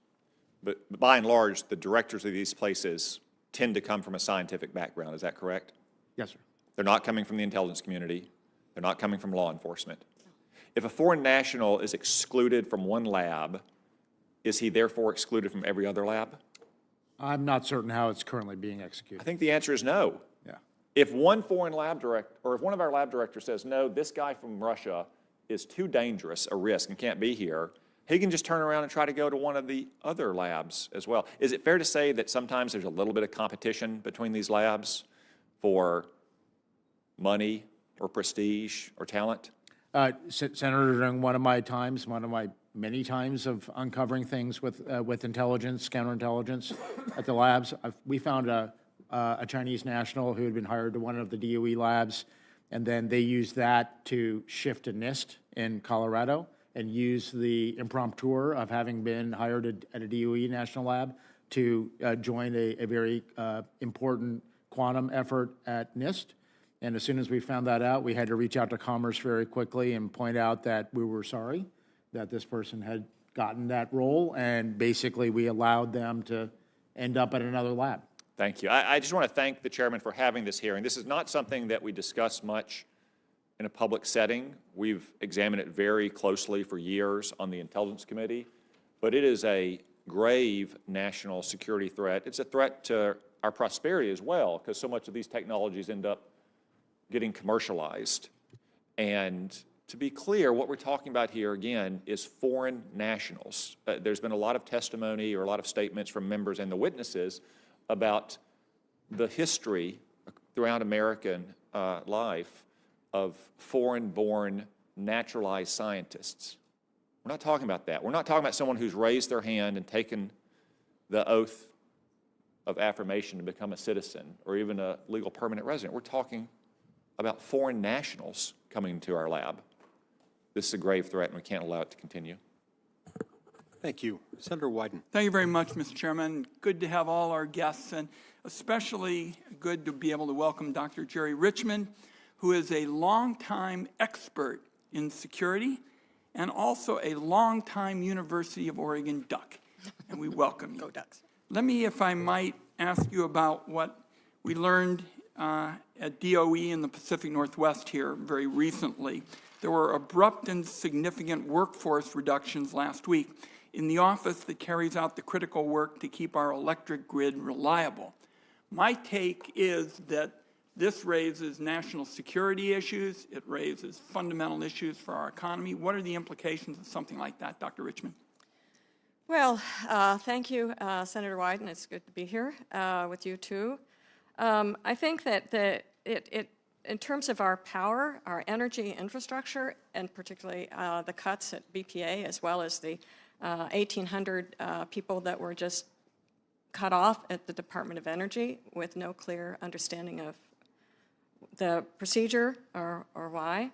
S6: but by and large, the directors of these places tend to come from a scientific background. Is that correct?
S3: Yes, sir.
S6: They're not coming from the intelligence community. They're not coming from law enforcement. If a foreign national is excluded from one lab, is he therefore excluded from every other lab?
S3: I'm not certain how it's currently being executed.
S6: I think the answer is no.
S3: Yeah.
S6: If one foreign lab director, or if one of our lab directors says, no, this guy from Russia is too dangerous a risk and can't be here, he can just turn around and try to go to one of the other labs as well. Is it fair to say that sometimes there's a little bit of competition between these labs for money or prestige or talent?
S3: Senator, during one of my many times of uncovering things with intelligence, counterintelligence at the labs, we found a Chinese national who had been hired to one of the DOE labs, and then they used that to shift to NIST in Colorado and use the impromptu of having been hired at a DOE national lab to join a very important quantum effort at NIST. And as soon as we found that out, we had to reach out to Commerce very quickly and point out that we were sorry that this person had gotten that role, and basically we allowed them to end up at another lab.
S6: Thank you. I just want to thank the chairman for having this hearing. This is not something that we discuss much in a public setting. We've examined it very closely for years on the Intelligence Committee, but it is a grave national security threat. It's a threat to our prosperity as well, because so much of these technologies end up getting commercialized. And to be clear, what we're talking about here, again, is foreign nationals. There's been a lot of testimony or a lot of statements from members and the witnesses about the history throughout American life of foreign-born naturalized scientists. We're not talking about that. We're not talking about someone who's raised their hand and taken the oath of affirmation to become a citizen or even a legal permanent resident. We're talking about foreign nationals coming to our lab. This is a grave threat, and we can't allow it to continue.
S1: Thank you. Senator Wyden.
S7: Thank you very much, Mr. Chairman. Good to have all our guests, and especially good to be able to welcome Dr. Jerry Richmond, who is a longtime expert in security and also a longtime University of Oregon Duck. And we welcome you.
S5: Go Ducks.
S7: Let me, if I might, ask you about what we learned at DOE in the Pacific Northwest here very recently. There were abrupt and significant workforce reductions last week in the office that carries out the critical work to keep our electric grid reliable. My take is that this raises national security issues. It raises fundamental issues for our economy. What are the implications of something like that, Dr. Richmond?
S5: Well, thank you, Senator Wyden. It's good to be here with you, too. I think that in terms of our power, our energy infrastructure, and particularly the cuts at BPA, as well as the 1,800 people that were just cut off at the Department of Energy with no clear understanding of the procedure or why,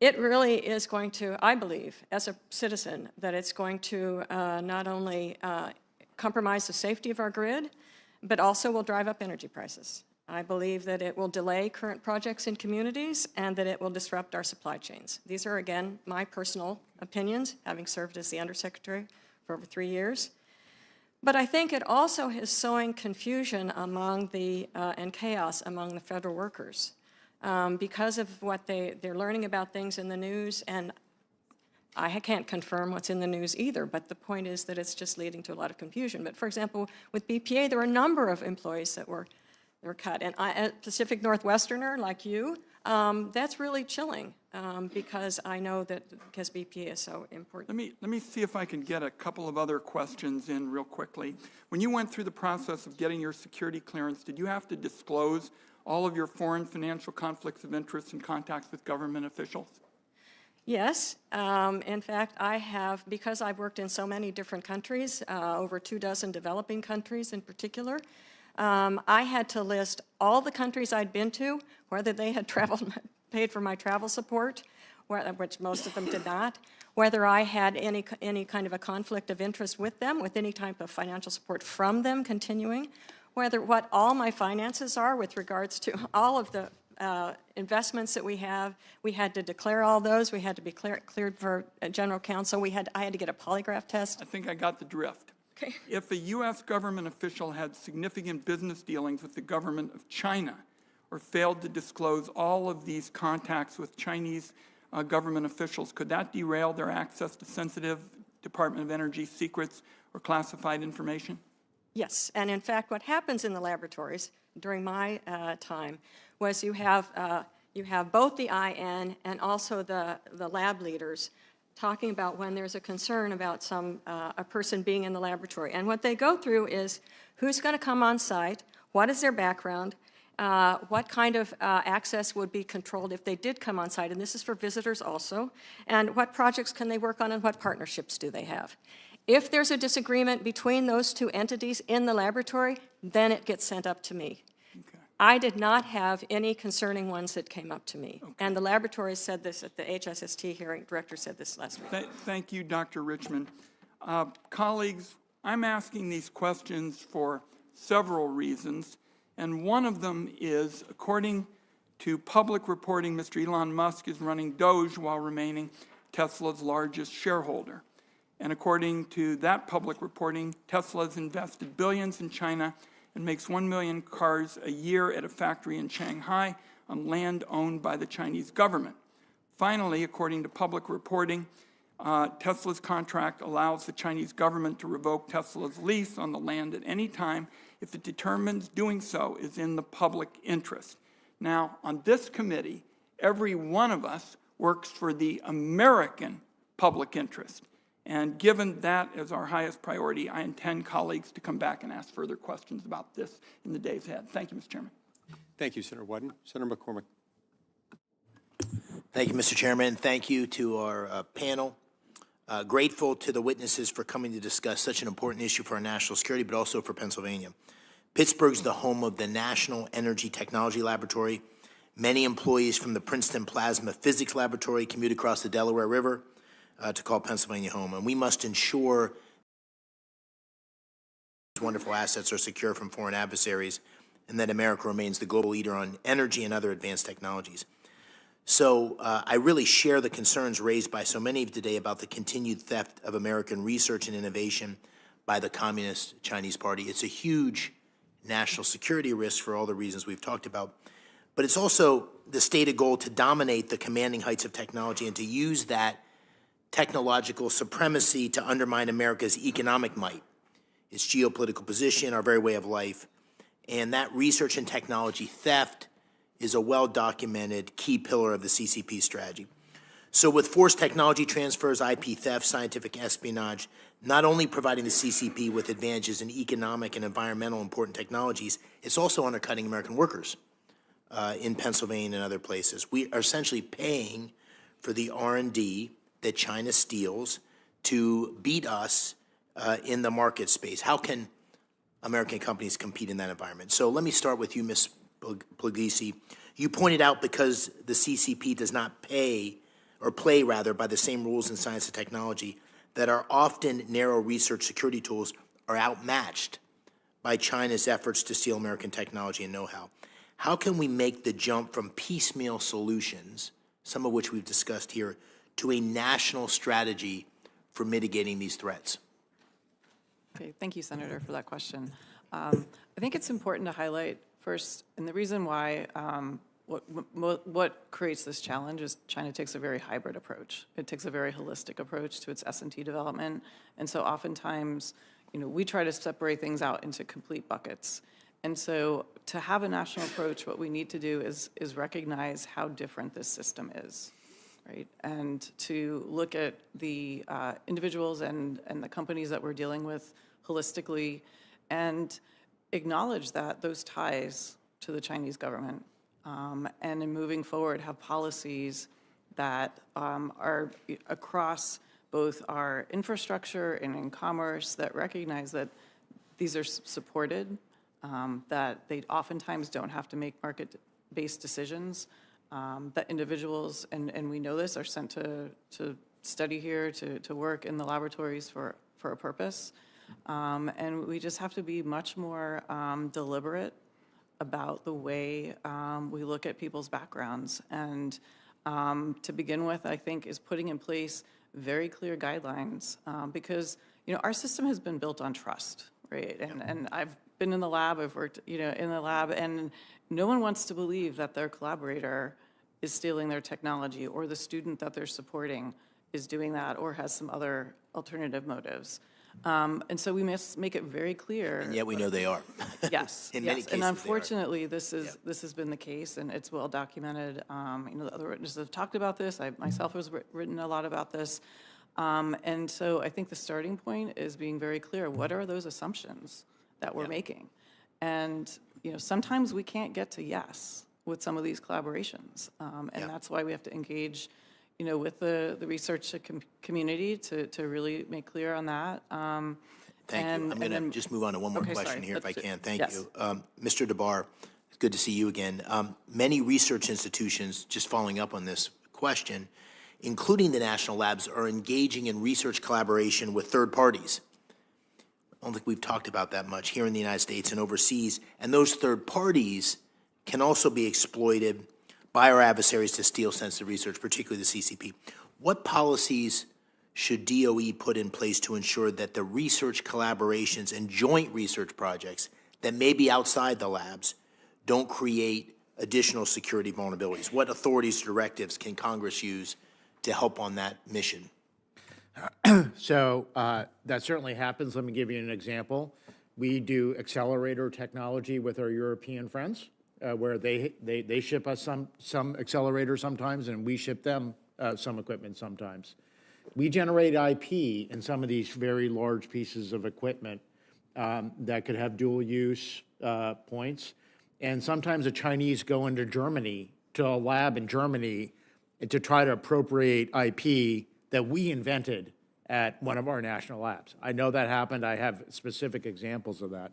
S5: it really is going to, I believe, as a citizen, that it's going to not only compromise the safety of our grid, but also will drive up energy prices. I believe that it will delay current projects in communities and that it will disrupt our supply chains. These are, again, my personal opinions, having served as the Undersecretary for over 3 years. But I think it also is sowing confusion among and chaos among the federal workers because of what they're learning about things in the news, and I can't confirm what's in the news either, but the point is that it's just leading to a lot of confusion. But for example, with BPA, there were a number of employees that were cut. And a Pacific Northwesterner like you, that's really chilling because I know that because BPA is so important.
S7: Let me see if I can get a couple of other questions in real quickly. When you went through the process of getting your security clearance, did you have to disclose all of your foreign financial conflicts of interest and contacts with government officials?
S5: Yes. In fact, I have, because I've worked in so many different countries, over 24 developing countries in particular, I had to list all the countries I'd been to, whether they had paid for my travel support, which most of them did not, whether I had any kind of a conflict of interest with them, with any type of financial support from them continuing, what all my finances are with regards to all of the investments that we have. We had to declare all those. We had to be cleared for general counsel. I had to get a polygraph test.
S7: I think I got the drift.
S5: Okay.
S7: If a U.S. government official had significant business dealings with the government of China or failed to disclose all of these contacts with Chinese government officials, could that derail their access to sensitive Department of Energy secrets or classified information?
S5: Yes, and in fact, what happens in the laboratories during my time was you have you have both the IN and also the lab leaders talking about when there's a concern about a person being in the laboratory. And what they go through is who's going to come on site, what is their background, what kind of access would be controlled if they did come on site, and this is for visitors also, and what projects can they work on and what partnerships do they have. If there's a disagreement between those two entities in the laboratory, then it gets sent up to me.
S7: Okay.
S5: I did not have any concerning ones that came up to me. Okay. And the laboratories said this at the HSST hearing. Director said this last week.
S7: Thank you, Dr. Richmond. Colleagues, I'm asking these questions for several reasons, and one of them is, according to public reporting, Mr. Elon Musk is running Doge while remaining Tesla's largest shareholder. And according to that public reporting, Tesla has invested billions in China and makes 1 million cars a year at a factory in Shanghai on land owned by the Chinese government. Finally, according to public reporting, Tesla's contract allows the Chinese government to revoke Tesla's lease on the land at any time if it determines doing so is in the public interest. Now, on this committee, every one of us works for the American public interest. And given that as our highest priority, I intend colleagues to come back and ask further questions about this in the days ahead. Thank you, Mr. Chairman.
S1: Thank you, Senator Wyden. Senator McCormick.
S8: Thank you, Mr. Chairman. Thank you to our panel. Grateful to the witnesses for coming to discuss such an important issue for our national security, but also for Pennsylvania. Pittsburgh's the home of the National Energy Technology Laboratory. Many employees from the Princeton Plasma Physics Laboratory commute across the Delaware River to call Pennsylvania home, and we must ensure these wonderful assets are secure from foreign adversaries and that America remains the global leader on energy and other advanced technologies. So I really share the concerns raised by so many today about the continued theft of American research and innovation by the Communist Chinese Party. It's a huge national security risk for all the reasons we've talked about, but it's also the stated goal to dominate the commanding heights of technology and to use that technological supremacy to undermine America's economic might, its geopolitical position, our very way of life. And that research and technology theft is a well-documented key pillar of the CCP strategy. So with forced technology transfers, IP theft, scientific espionage, not only providing the CCP with advantages in economic and environmental important technologies, it's also undercutting American workers in Pennsylvania and other places. We are essentially paying for the R&D that China steals to beat us in the market space. How can American companies compete in that environment? So let me start with you, Ms. Puglisi. You pointed out because the CCP does not play by the same rules in science and technology, that our often narrow research security tools are outmatched by China's efforts to steal American technology and know-how. How can we make the jump from piecemeal solutions, some of which we've discussed here, to a national strategy for mitigating these threats?
S4: Okay, thank you, Senator, for that question. I think it's important to highlight first, and the reason why what creates this challenge is China takes a very hybrid approach. It takes a very holistic approach to its S&T development, and so oftentimes, we try to separate things out into complete buckets. And so to have a national approach, what we need to do is recognize how different this system is, right? And to look at the individuals and the companies that we're dealing with holistically and acknowledge that those ties to the Chinese government and in moving forward have policies that are across both our infrastructure and in commerce that recognize that these are supported, that they oftentimes don't have to make market-based decisions, that individuals, and we know this, are sent to study here, to work in the laboratories for a purpose. And we just have to be much more deliberate about the way we look at people's backgrounds. And to begin with, I think, is putting in place very clear guidelines because, our system has been built on trust, right? And I've been in the lab, I've worked, in the lab, and no one wants to believe that their collaborator is stealing their technology or the student that they're supporting is doing that or has some other alternative motives. And so we must make it very clear.
S8: And yet we know they are.
S4: Yes,
S8: In many
S4: yes.
S8: cases,
S4: And
S8: they are.
S4: unfortunately, this has been the case, and it's well documented. The other witnesses have talked about this. I myself has written a lot about this. And so I think the starting point is being very clear. What are those assumptions that we're making? And, sometimes we can't get to yes with some of these collaborations. And that's why we have to engage with the research community to really make clear on that.
S8: Thank you. I'm going to just move on to one more question
S4: sorry.
S8: here, if I can. Thank
S4: Yes.
S8: you. Mr. Dabbar, it's good to see you again. Many research institutions, just following up on this question, including the national labs, are engaging in research collaboration with third parties. I don't think we've talked about that much here in the United States and overseas. And those third parties can also be exploited by our adversaries to steal sensitive research, particularly the CCP. What policies should DOE put in place to ensure that the research collaborations and joint research projects that may be outside the labs don't create additional security vulnerabilities? What authorities or directives can Congress use to help on that mission?
S3: So that certainly happens. Let me give you an example. We do accelerator technology with our European friends, where they ship us some accelerators sometimes, and we ship them some equipment sometimes. We generate IP in some of these very large pieces of equipment that could have dual use points. And sometimes the Chinese go into Germany, to a lab in Germany, to try to appropriate IP that we invented at one of our national labs. I know that happened. I have specific examples of that.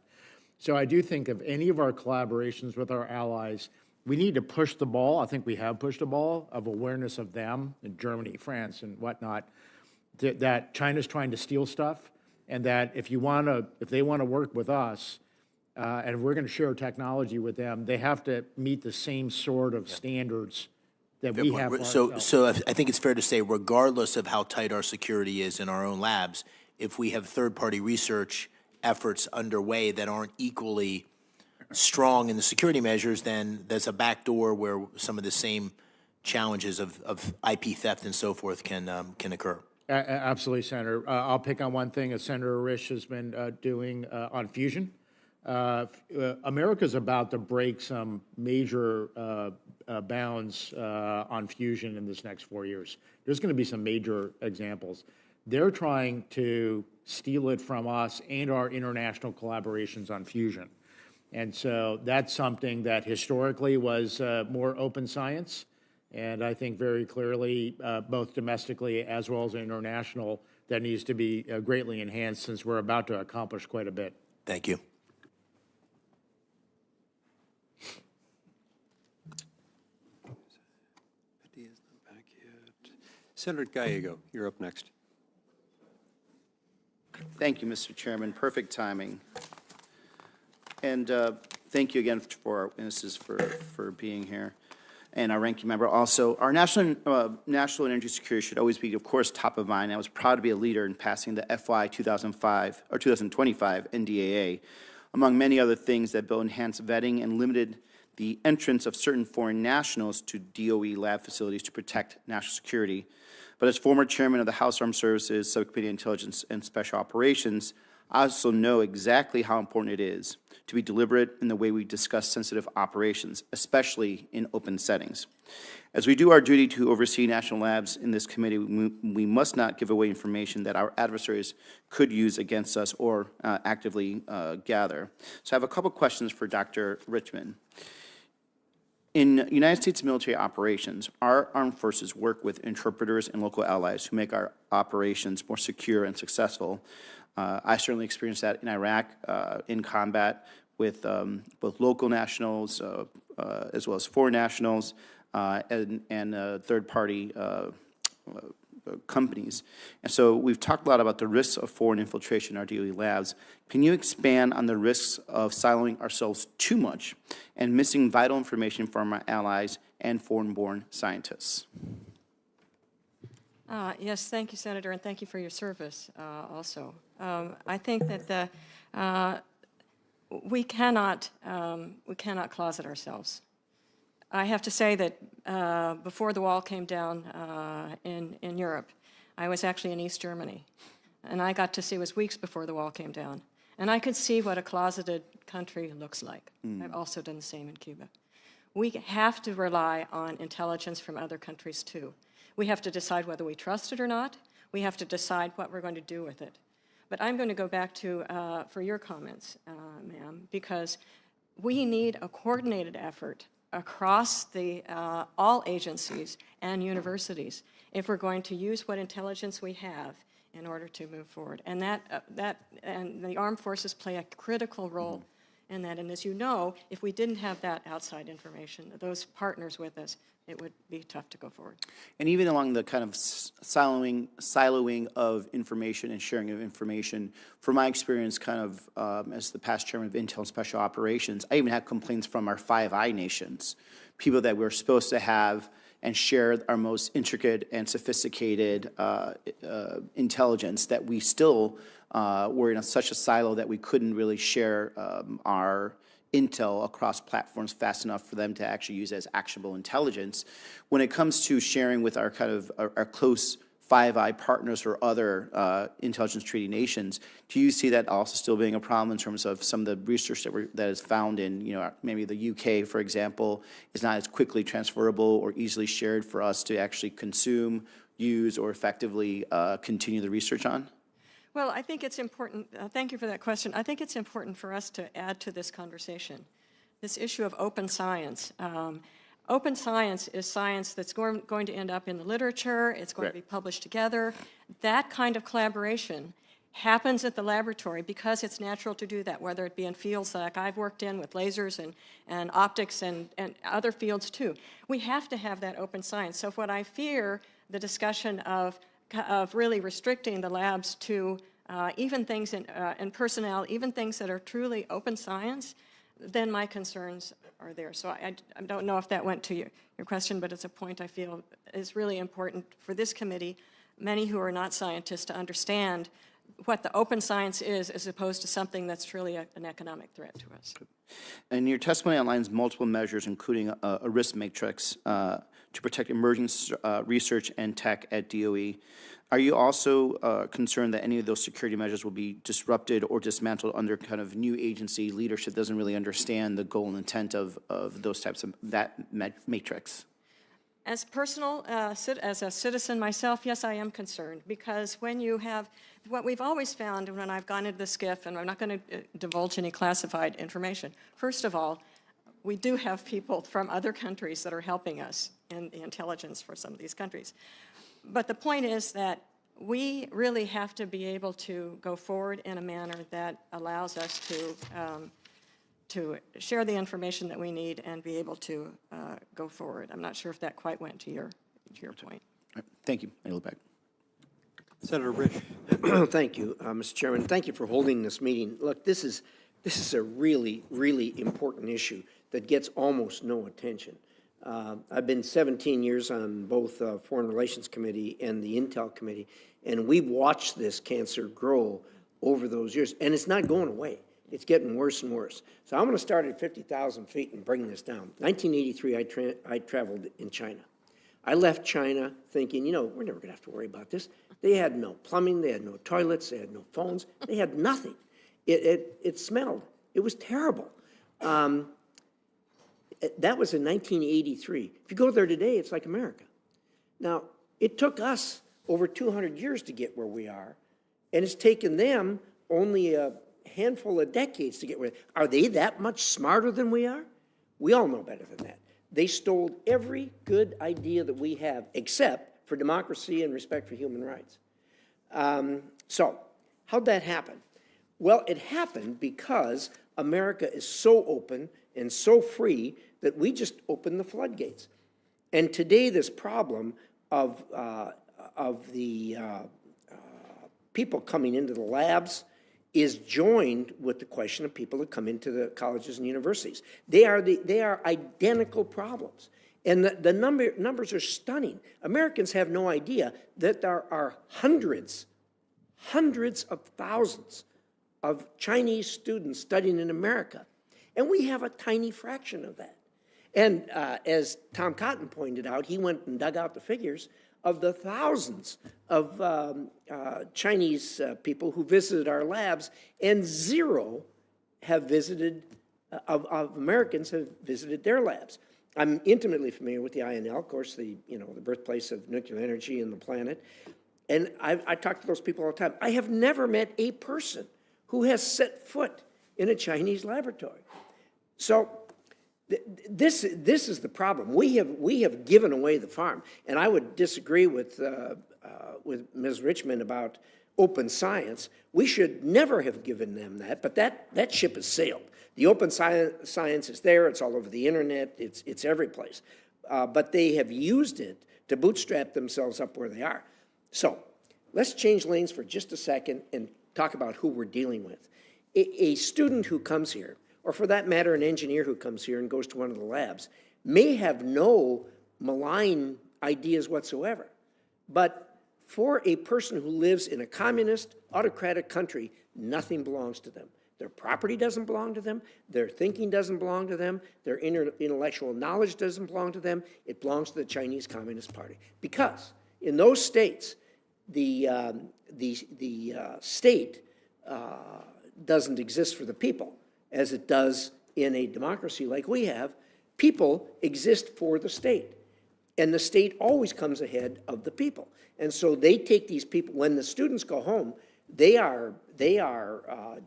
S3: So I do think of any of our collaborations with our allies, we need to push the ball. I think we have pushed the ball of awareness of them in Germany, France, and whatnot, that China's trying to steal stuff, and that if they want to work with us, and if we're going to share technology with them, they have to meet the same sort of standards that we have for ourselves.
S8: So I think it's fair to say, regardless of how tight our security is in our own labs, if we have third-party research efforts underway that aren't equally strong in the security measures, then there's a backdoor where some of the same challenges of IP theft and so forth can occur.
S3: Absolutely, Senator. I'll pick on one thing that Senator Risch has been doing on fusion. America's about to break some major bounds on fusion in this next 4 years. There's going to be some major examples. They're trying to steal it from us and our international collaborations on fusion. And so that's something that historically was more open science. And I think very clearly, both domestically as well as international, that needs to be greatly enhanced, since we're about to accomplish quite a bit.
S8: Thank you.
S1: Senator Gallego, you're up next.
S9: Thank you, Mr. Chairman. Perfect timing. And thank you again for our witnesses for being here, and our ranking member also. Our national energy security should always be, of course, top of mind. I was proud to be a leader in passing the FY 2025 NDAA, among many other things that bill enhanced vetting and limited the entrance of certain foreign nationals to DOE lab facilities to protect national security. But as former chairman of the House Armed Services Subcommittee on Intelligence and Special Operations, I also know exactly how important it is to be deliberate in the way we discuss sensitive operations, especially in open settings. As we do our duty to oversee national labs in this committee, we must not give away information that our adversaries could use against us or actively gather. So I have a couple questions for Dr. Richmond. In United States military operations, our armed forces work with interpreters and local allies who make our operations more secure and successful. I certainly experienced that in Iraq in combat with both local nationals as well as foreign nationals and third-party companies. And so we've talked a lot about the risks of foreign infiltration in our DOE labs. Can you expand on the risks of siloing ourselves too much and missing vital information from our allies and foreign-born scientists?
S5: Yes, thank you, Senator, and thank you for your service also. I think that we cannot closet ourselves. I have to say that before the wall came down in Europe, I was actually in East Germany and I got to see was weeks before the wall came down. And I could see what a closeted country looks like. I've also done the same in Cuba. We have to rely on intelligence from other countries too. We have to decide whether we trust it or not. We have to decide what we're going to do with it. But I'm going to go back to, for your comments, ma'am, because we need a coordinated effort across the, all agencies and universities if we're going to use what intelligence we have in order to move forward. And and the armed forces play a critical role in that. And as you know, if we didn't have that outside information, those partners with us, it would be tough to go forward.
S9: And even along the kind of siloing of information and sharing of information, from my experience kind of as the past chairman of Intel and Special Operations, I even had complaints from our Five Eye nations, people that we're supposed to have and share our most intricate and sophisticated intelligence, that we still were in such a silo that we couldn't really share our intel across platforms fast enough for them to actually use as actionable intelligence. When it comes to sharing with our kind of our close Five Eye partners or other intelligence treaty nations, do you see that also still being a problem in terms of some of the research that is found in, you know, maybe the UK, for example, is not as quickly transferable or easily shared for us to actually consume, use, or effectively continue the research on?
S5: Well, I think it's important, thank you for that question. I think it's important for us to add to this conversation this issue of open science. Open science is science that's going to end up in the literature, it's going to be published together. That kind of collaboration happens at the laboratory because it's natural to do that, whether it be in fields like I've worked in with lasers and optics and other fields too. We have to have that open science. So what I fear, the discussion of really restricting the labs to even things in personnel, even things that are truly open science, then my concerns are there. So I don't know if that went to your question, but it's a point I feel is really important for this committee, many who are not scientists, to understand what the open science is as opposed to something that's truly an economic threat to us.
S9: And your testimony outlines multiple measures, including a risk matrix to protect emerging research and tech at DOE. Are you also concerned that any of those security measures will be disrupted or dismantled under kind of new agency leadership that doesn't really understand the goal and intent of those types of that matrix?
S5: As as a citizen myself, yes, I am concerned, because when you have, what we've always found when I've gone into the SCIF, and I'm not going to divulge any classified information, first of all, we do have people from other countries that are helping us in the intelligence for some of these countries. But the point is that we really have to be able to go forward in a manner that allows us to share the information that we need and be able to go forward. I'm not sure if that quite went to your point.
S9: Thank you. I yield back.
S1: Senator Rich.
S10: Thank you, Mr. Chairman. Thank you for holding this meeting. Look, this is a really, really important issue that gets almost no attention. I've been 17 years on both Foreign Relations Committee and the Intel Committee, and we've watched this cancer grow over those years, and it's not going away. It's getting worse and worse. So I'm going to start at 50,000 feet and bring this down. 1983, I traveled in China. I left China thinking, you know, we're never going to have to worry about this. They had no plumbing, they had no toilets, they had no phones, they had nothing. It smelled. It was terrible. That was in 1983. If you go there today, it's like America. Now, it took us over 200 years to get where we are, and it's taken them only a handful of decades to get where. Are they that much smarter than we are? We all know better than that. They stole every good idea that we have, except for democracy and respect for human rights. So, how'd that happen? Well, it happened because America is so open and so free that we just opened the floodgates. And today, this problem of the people coming into the labs is joined with the question of people that come into the colleges and universities. They are identical problems. And the numbers are stunning. Americans have no idea that there are hundreds of thousands of Chinese students studying in America. And we have a tiny fraction of that. And as Tom Cotton pointed out, he went and dug out the figures. of the thousands of Chinese people who visited our labs, and zero have visited, of Americans have visited their labs. I'm intimately familiar with the INL, of course, the birthplace of nuclear energy and the planet. And I talk to those people all the time. I have never met a person who has set foot in a Chinese laboratory. So this is the problem. We have given away the farm. And I would disagree with Ms. Richmond about open science. We should never have given them that, but that ship has sailed. The open science is there. It's all over the internet. It's every place. But they have used it to bootstrap themselves up where they are. So let's change lanes for just a second and talk about who we're dealing with. A student who comes here, or for that matter, an engineer who comes here and goes to one of the labs, may have no malign ideas whatsoever. But for a person who lives in a communist, autocratic country, nothing belongs to them. Their property doesn't belong to them. Their thinking doesn't belong to them. Their intellectual knowledge doesn't belong to them. It belongs to the Chinese Communist Party. Because in those states, the state doesn't exist for the people, as it does in a democracy like we have. People exist for the state, and the state always comes ahead of the people. And so they take these people, when the students go home, they are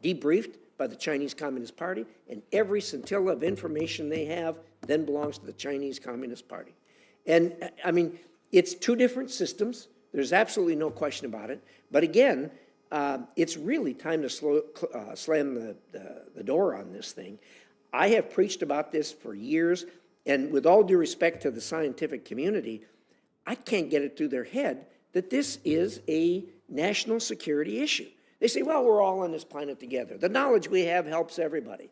S10: debriefed by the Chinese Communist Party, and every scintilla of information they have then belongs to the Chinese Communist Party. And I mean, it's two different systems. There's absolutely no question about it. But again, it's really time to slam the door on this thing. I have preached about this for years, and with all due respect to the scientific community, I can't get it through their head that this is a national security issue. They say, well, we're all on this planet together. The knowledge we have helps everybody.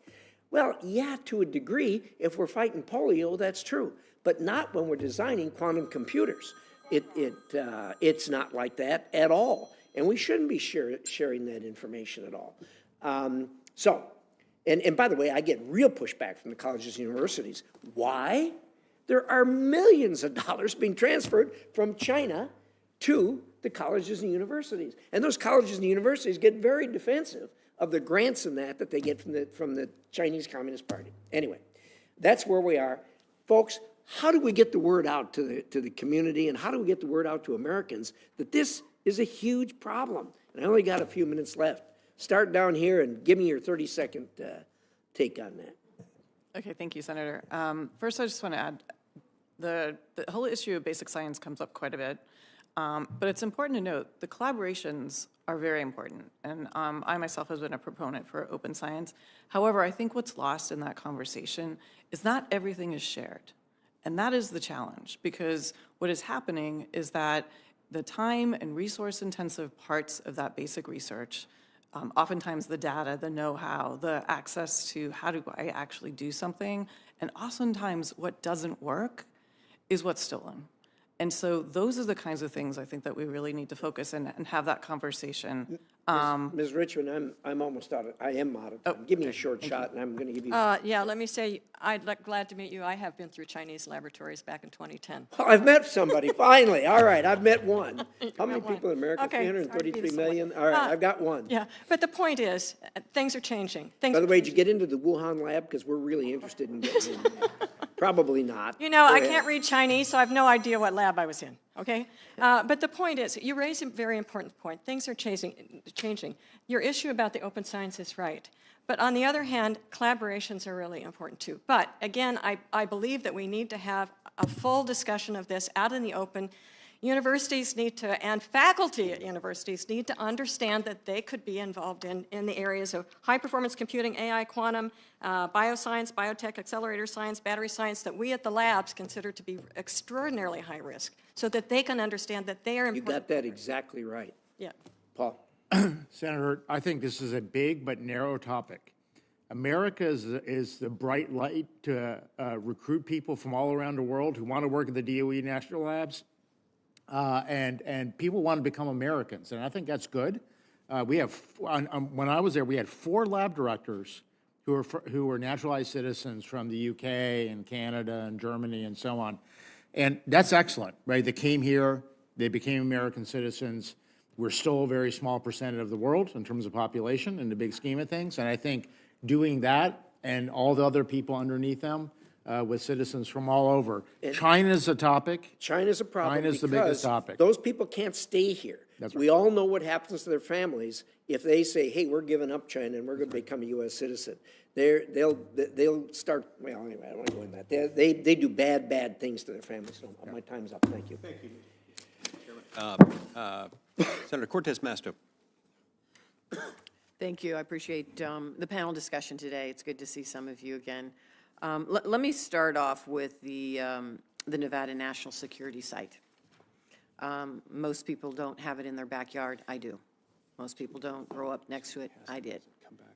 S10: Well, yeah, to a degree, if we're fighting polio, that's true, but not when we're designing quantum computers. It's not like that at all, and we shouldn't be sharing that information at all. And by the way, I get real pushback from the colleges and universities. Why? There are millions of dollars being transferred from China to the colleges and universities. And those colleges and universities get very defensive of the grants and that they get from the Chinese Communist Party. Anyway, that's where we are. Folks, how do we get the word out to the community, and how do we get the word out to Americans that this is a huge problem? And I only got a few minutes left. Start down here and give me your 30-second take on that.
S4: Okay, thank you, Senator. First, I just want to add, the whole issue of basic science comes up quite a bit. But it's important to note the collaborations are very important, and I myself have been a proponent for open science. However, I think what's lost in that conversation is not everything is shared, and that is the challenge, because what is happening is that the time and resource-intensive parts of that basic research, oftentimes the data, the know-how, the access to how do I actually do something, and oftentimes what doesn't work is what's stolen. And so those are the kinds of things I think that we really need to focus and have that conversation.
S10: Ms. Richmond, I'm almost out of, I am out of time. Give me a short shot, and I'm going to give you.
S5: Yeah, let me say, glad to meet you. I have been through Chinese laboratories back in 2010.
S10: Well, I've met somebody, finally. All right, I've met one. How many people in America?
S5: Okay,
S10: 333 million? All right, I've got one.
S5: Yeah, but the point is, things are changing.
S10: By the way, did you get into the Wuhan lab? Because we're really interested in getting in there. Probably not.
S5: You know, I can't read Chinese, so I have no idea what lab I was in, okay? But the point is, you raise a very important point. Things are changing. Your issue about the open science is right. But on the other hand, collaborations are really important too. But again, I believe that we need to have a full discussion of this out in the open. Universities need to, and faculty at universities need to understand that they could be involved in the areas of high-performance computing, AI, quantum, bioscience, biotech, accelerator science, battery science that we at the labs consider to be extraordinarily high risk, so that they can understand that they are important.
S10: You got that exactly right.
S5: Yeah.
S10: Paul.
S3: Senator, I think this is a big but narrow topic. America is the bright light to recruit people from all around the world who want to work at the DOE national labs. And people want to become Americans, and I think that's good. We have, when I was there, we had 4 lab directors who were naturalized citizens from the UK and Canada and Germany and so on, and that's excellent, right? They came here, They became American citizens. We're still a very small percentage of the world in terms of population in the big scheme of things. And I think doing that and all the other people underneath them with citizens from all over. China's a topic.
S10: China's a problem
S3: China's the biggest topic.
S10: those people can't stay here.
S3: That's right.
S10: We all know what happens to their families if they say, hey, we're giving up China and we're going to become a U.S. citizen. They'll start, well, anyway, I don't want to go into that. They do bad things to their families. So my time's up. Thank you. Thank you.
S1: Senator Cortez Masto.
S11: Thank you. I appreciate the panel discussion today. It's good to see some of you again. Let me start off with the Nevada National Security Site. Most people don't have it in their backyard. I do. Most people don't grow up next to it. I did.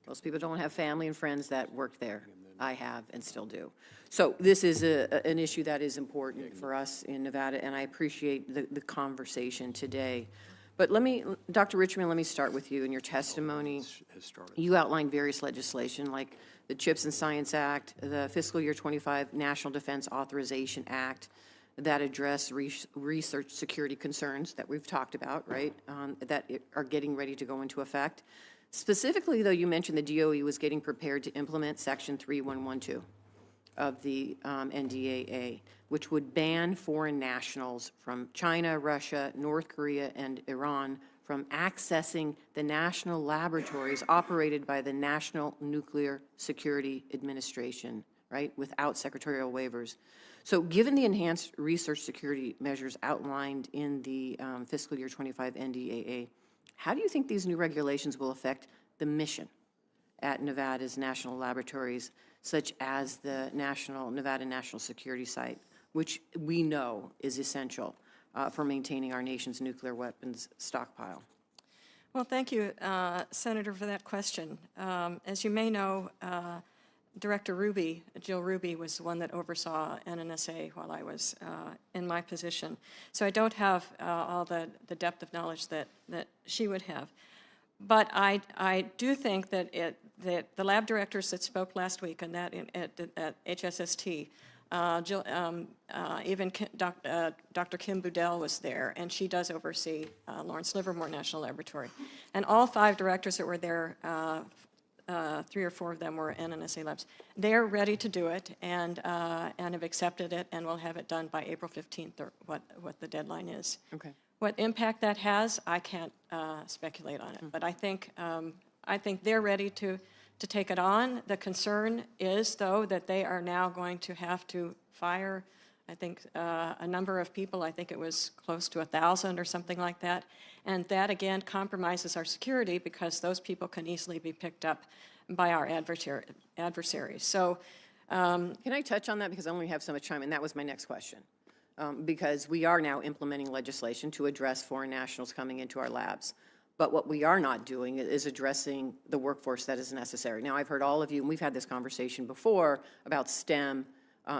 S11: Most people don't have family and friends that worked there. I have and still do. So this is an issue that is important for us in Nevada, and I appreciate the conversation today. But Dr. Richmond, let me start with you. In your testimony, you outlined various legislation like the CHIPS and Science Act, the Fiscal Year 25 National Defense Authorization Act that address research security concerns that we've talked about, right, that are getting ready to go into effect. Specifically, though, you mentioned the DOE was getting prepared to implement Section 3112 of the NDAA, which would ban foreign nationals from China, Russia, North Korea, and Iran from accessing the national laboratories operated by the National Nuclear Security Administration, right, without secretarial waivers. So given the enhanced research security measures outlined in the fiscal year 25 NDAA, how do you think these new regulations will affect the mission at Nevada's national laboratories, such as the Nevada National Security Site, which we know is essential for maintaining our nation's nuclear weapons stockpile?
S5: Well, thank you, Senator, for that question. As you may know, Director Ruby, Jill Ruby, was the one that oversaw NNSA while I was in my position. So I don't have all the depth of knowledge that she would have. But I do think that the lab directors that spoke last week and that at HSST, even Dr. Kim Budell was there, and she does oversee Lawrence Livermore National Laboratory. And all 5 directors that were there, 3 or 4 of them were NNSA labs. They're ready to do it and have accepted it, and will have it done by April 15th, or what the deadline is.
S11: Okay.
S5: What impact that has, I can't speculate on it. But I think they're ready to take it on. The concern is, though, that they are now going to have to fire, I think, a number of people. I think it was close to 1,000 or something like that. And that, again, compromises our security because those people can easily be picked up by our adversaries. So,
S11: can I touch on that, because I only have so much time, and that was my next question. Because we are now implementing legislation to address foreign nationals coming into our labs. But what we are not doing is addressing the workforce that is necessary. Now, I've heard all of you, and we've had this conversation before about STEM,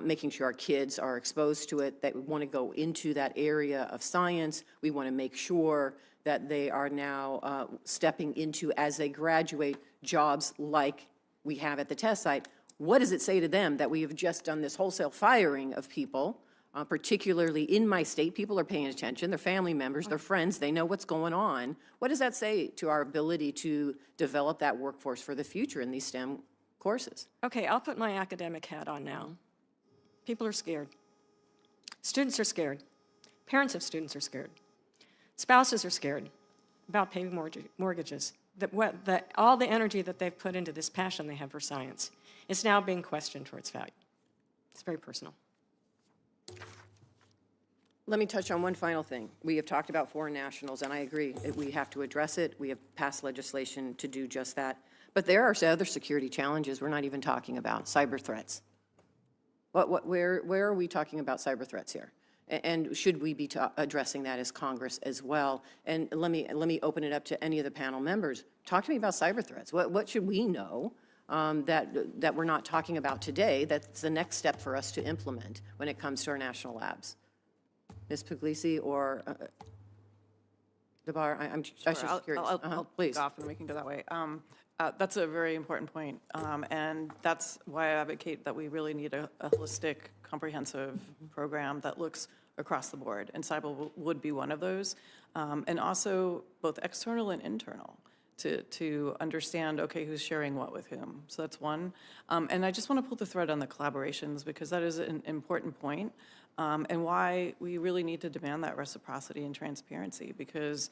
S11: making sure our kids are exposed to it, that we want to go into that area of science. We want to make sure that they are now stepping into, as they graduate, jobs like we have at the test site. What does it say to them that we have just done this wholesale firing of people? Particularly in my state, people are paying attention, their family members, their friends, they know what's going on. What does that say to our ability to develop that workforce for the future in these STEM courses?
S5: okay, I'll put my academic hat on now. People are scared. Students are scared. Parents of students are scared. Spouses are scared about paying mortgages. All the energy that they've put into this passion they have for science is now being questioned for its value. It's very personal.
S11: Let me touch on one final thing. We have talked about foreign nationals, and I agree, we have to address it. We have passed legislation to do just that. But there are other security challenges we're not even talking about, cyber threats. Where are we talking about cyber threats here? And should we be addressing that as Congress as well? And let me open it up to any of the panel members. Talk to me about cyber threats. What should we know that we're not talking about today that's the next step for us to implement when it comes to our national labs? Ms. Puglisi or Dabbar, I'm just curious.
S4: I'll
S11: please.
S4: go off and we can go that way. That's a very important point, and that's why I advocate that we really need a holistic, comprehensive program that looks across the board, and cyber would be one of those. And also both external and internal to understand, okay, who's sharing what with whom. So that's one. And I just want to pull the thread on the collaborations because that is an important point, and why we really need to demand that reciprocity and transparency, because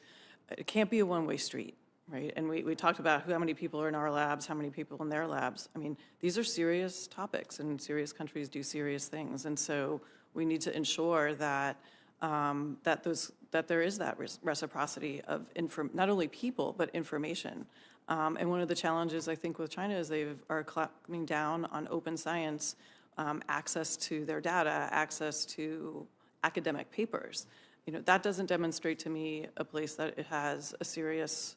S4: it can't be a one-way street, right? And we talked about how many people are in our labs, how many people in their labs. I mean, these are serious topics, and serious countries do serious things. And so we need to ensure that that there is that reciprocity of not only people, but information. And one of the challenges, I think, with China is they are clamping down on open science, access to their data, access to academic papers. You know, that doesn't demonstrate to me a place that it has a serious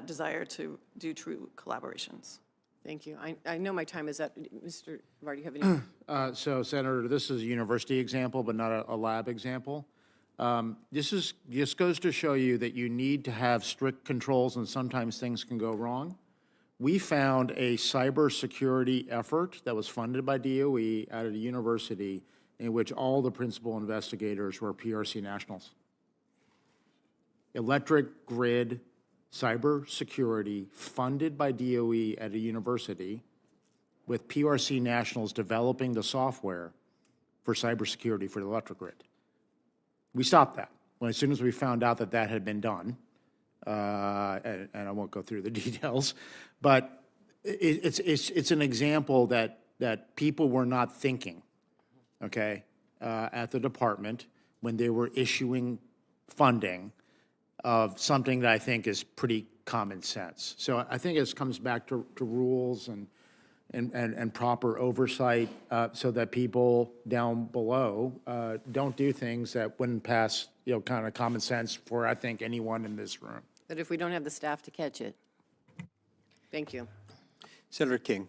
S4: desire to do true collaborations.
S11: Thank you. I know my time is up. Mr. Var, do you have any?
S3: So, Senator, this is a university example, but not a lab example. This goes to show you that you need to have strict controls, and sometimes things can go wrong. We found a cybersecurity effort that was funded by DOE at a university in which all the principal investigators were PRC nationals. Electric grid cybersecurity funded by DOE at a university with PRC nationals developing the software for cybersecurity for the electric grid. We stopped that as soon as we found out that that had been done, and I won't go through the details, but it's an example that people were not thinking, okay, at the department when they were issuing funding of something that I think is pretty common sense. So I think it comes back to rules and proper oversight so that people down below don't do things that wouldn't pass, kind of common sense for, I think, anyone in this room.
S11: But if we don't have the staff to catch it. Thank you.
S1: Senator King.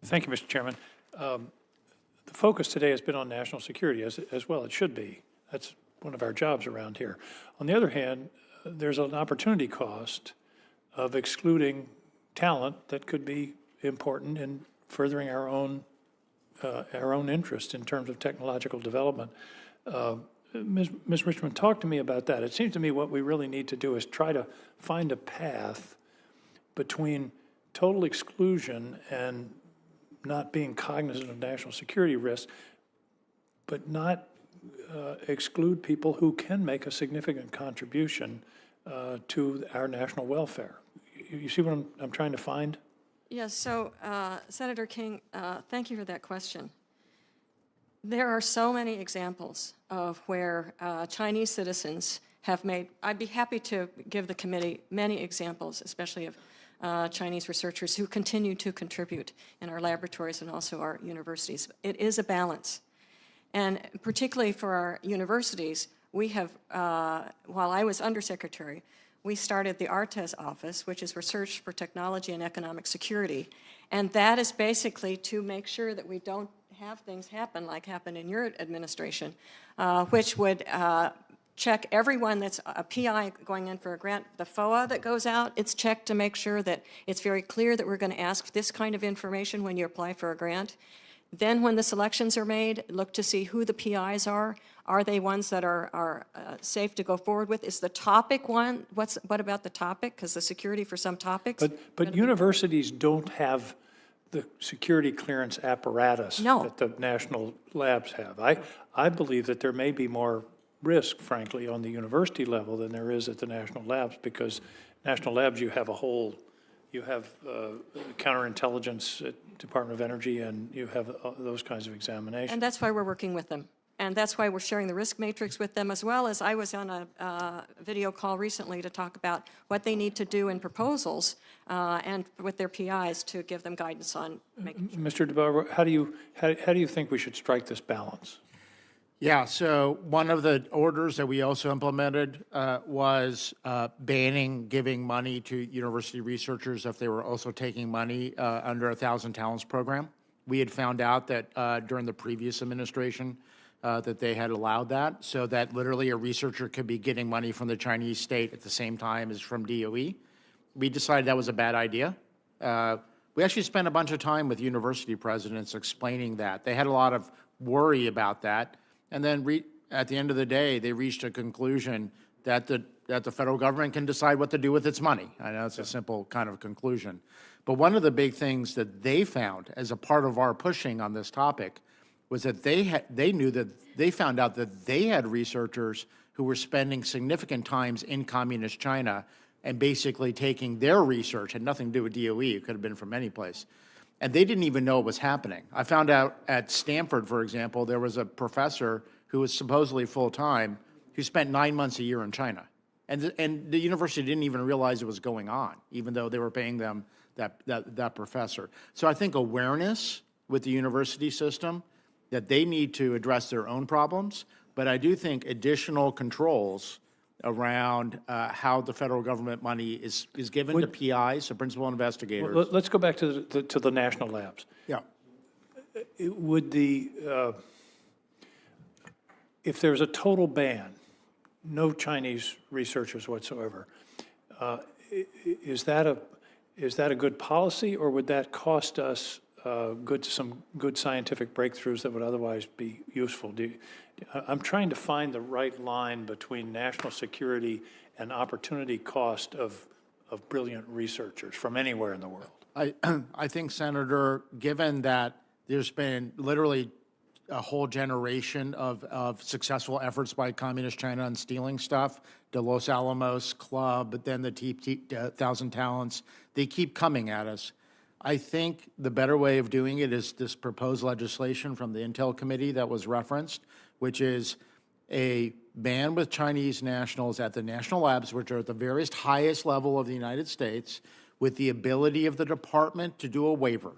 S12: Thank you, Mr. Chairman. The focus today has been on national security, as well it should be. That's one of our jobs around here. On the other hand, there's an opportunity cost of excluding talent that could be important in furthering our own interest in terms of technological development. Ms. Richmond, talk to me about that. It seems to me what we really need to do is try to find a path between total exclusion and not being cognizant of national security risks, but not exclude people who can make a significant contribution to our national welfare. You see what I'm trying to find?
S5: Yes, so Senator King, thank you for that question. There are so many examples of where Chinese citizens have made, I'd be happy to give the committee many examples, especially of Chinese researchers who continue to contribute in our laboratories and also our universities. It is a balance. And particularly for our universities, we have, while I was undersecretary, we started the ARTES office, which is Research for Technology and Economic Security. And that is basically to make sure that we don't have things happen like happened in your administration, which would check everyone that's a PI going in for a grant. The FOA that goes out, it's checked to make sure that it's very clear that we're going to ask this kind of information when you apply for a grant. Then when the selections are made, look to see who the PIs are. Are they ones that are safe to go forward with? Is the topic one? What about the topic? Because the security for some topics.
S12: But universities don't have the security clearance apparatus that the national labs have. I believe that there may be more risk, frankly, on the university level than there is at the national labs, because national labs, you have counterintelligence at Department of Energy, and you have those kinds of examinations.
S5: And that's why we're working with them. And that's why we're sharing the risk matrix with them, as well as I was on a video call recently to talk about what they need to do in proposals and with their PIs to give them guidance on making sure.
S12: Mr. Dabbar, how do you think we should strike this balance?
S3: Yeah, so one of the orders that we also implemented was banning giving money to university researchers if they were also taking money under a 1,000 Talents program. We had found out that during the previous administration that they had allowed that, so that literally a researcher could be getting money from the Chinese state at the same time as from DOE. We decided that was a bad idea. We actually spent a bunch of time with university presidents explaining that. They had a lot of worry about that. And then at the end of the day, they reached a conclusion that the federal government can decide what to do with its money. I know it's a simple kind of conclusion. But one of the big things that they found as a part of our pushing on this topic was that they found out that they had researchers who were spending significant times in communist China and basically taking their research, had nothing to do with DOE, it could have been from any place, and they didn't even know it was happening. I found out at Stanford, for example, there was a professor who was supposedly full-time who spent 9 months a year in China. And the university didn't even realize it was going on, even though they were paying them that professor. So I think awareness with the university system that they need to address their own problems, but I do think additional controls around how the federal government money is given to PIs, so principal investigators.
S12: Well, let's go back to the national labs.
S3: Yeah.
S12: Would if there's a total ban, no Chinese researchers whatsoever, is that a good policy, or would that cost us some good scientific breakthroughs that would otherwise be useful? I'm trying to find the right line between national security and opportunity cost of brilliant researchers from anywhere in the world.
S3: I think, Senator, given that there's been literally a whole generation of successful efforts by Communist China on stealing stuff, the Los Alamos Club, then the Thousand Talents, they keep coming at us. I think the better way of doing it is this proposed legislation from the Intel Committee that was referenced, which is a ban with Chinese nationals at the national labs, which are at the very highest level of the United States, with the ability of the department to do a waiver.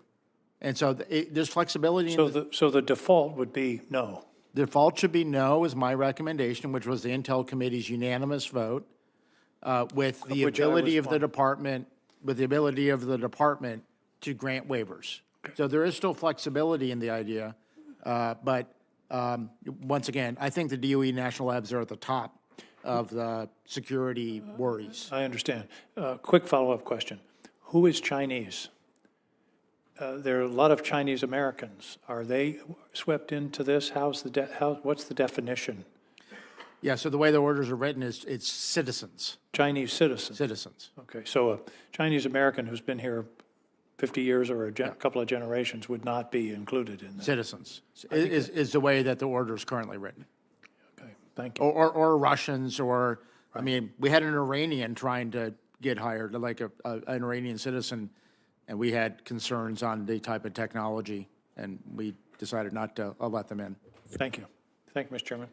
S3: And so there's flexibility.
S12: So the default would be no.
S3: The default should be no, is my recommendation, which was the Intel Committee's unanimous vote, with the ability of the department, to grant waivers. Okay. So there is still flexibility in the idea, but once again, I think the DOE national labs are at the top of the security worries.
S12: I understand. Quick follow-up question. Who is Chinese? There are a lot of Chinese Americans. Are they swept into this? What's the definition?
S3: Yeah, so the way the orders are written is it's citizens.
S12: Chinese citizens?
S3: Citizens.
S12: Okay, so a Chinese American who's been here 50 years or a couple of generations would not be included in that.
S3: Citizens is the way that the order is currently written.
S12: Okay, thank you.
S3: Or Russians, or, right. I mean, we had an Iranian trying to get hired, like an Iranian citizen, and we had concerns on the type of technology, and we decided not to let them in.
S12: Thank you. Thank you, Mr. Chairman.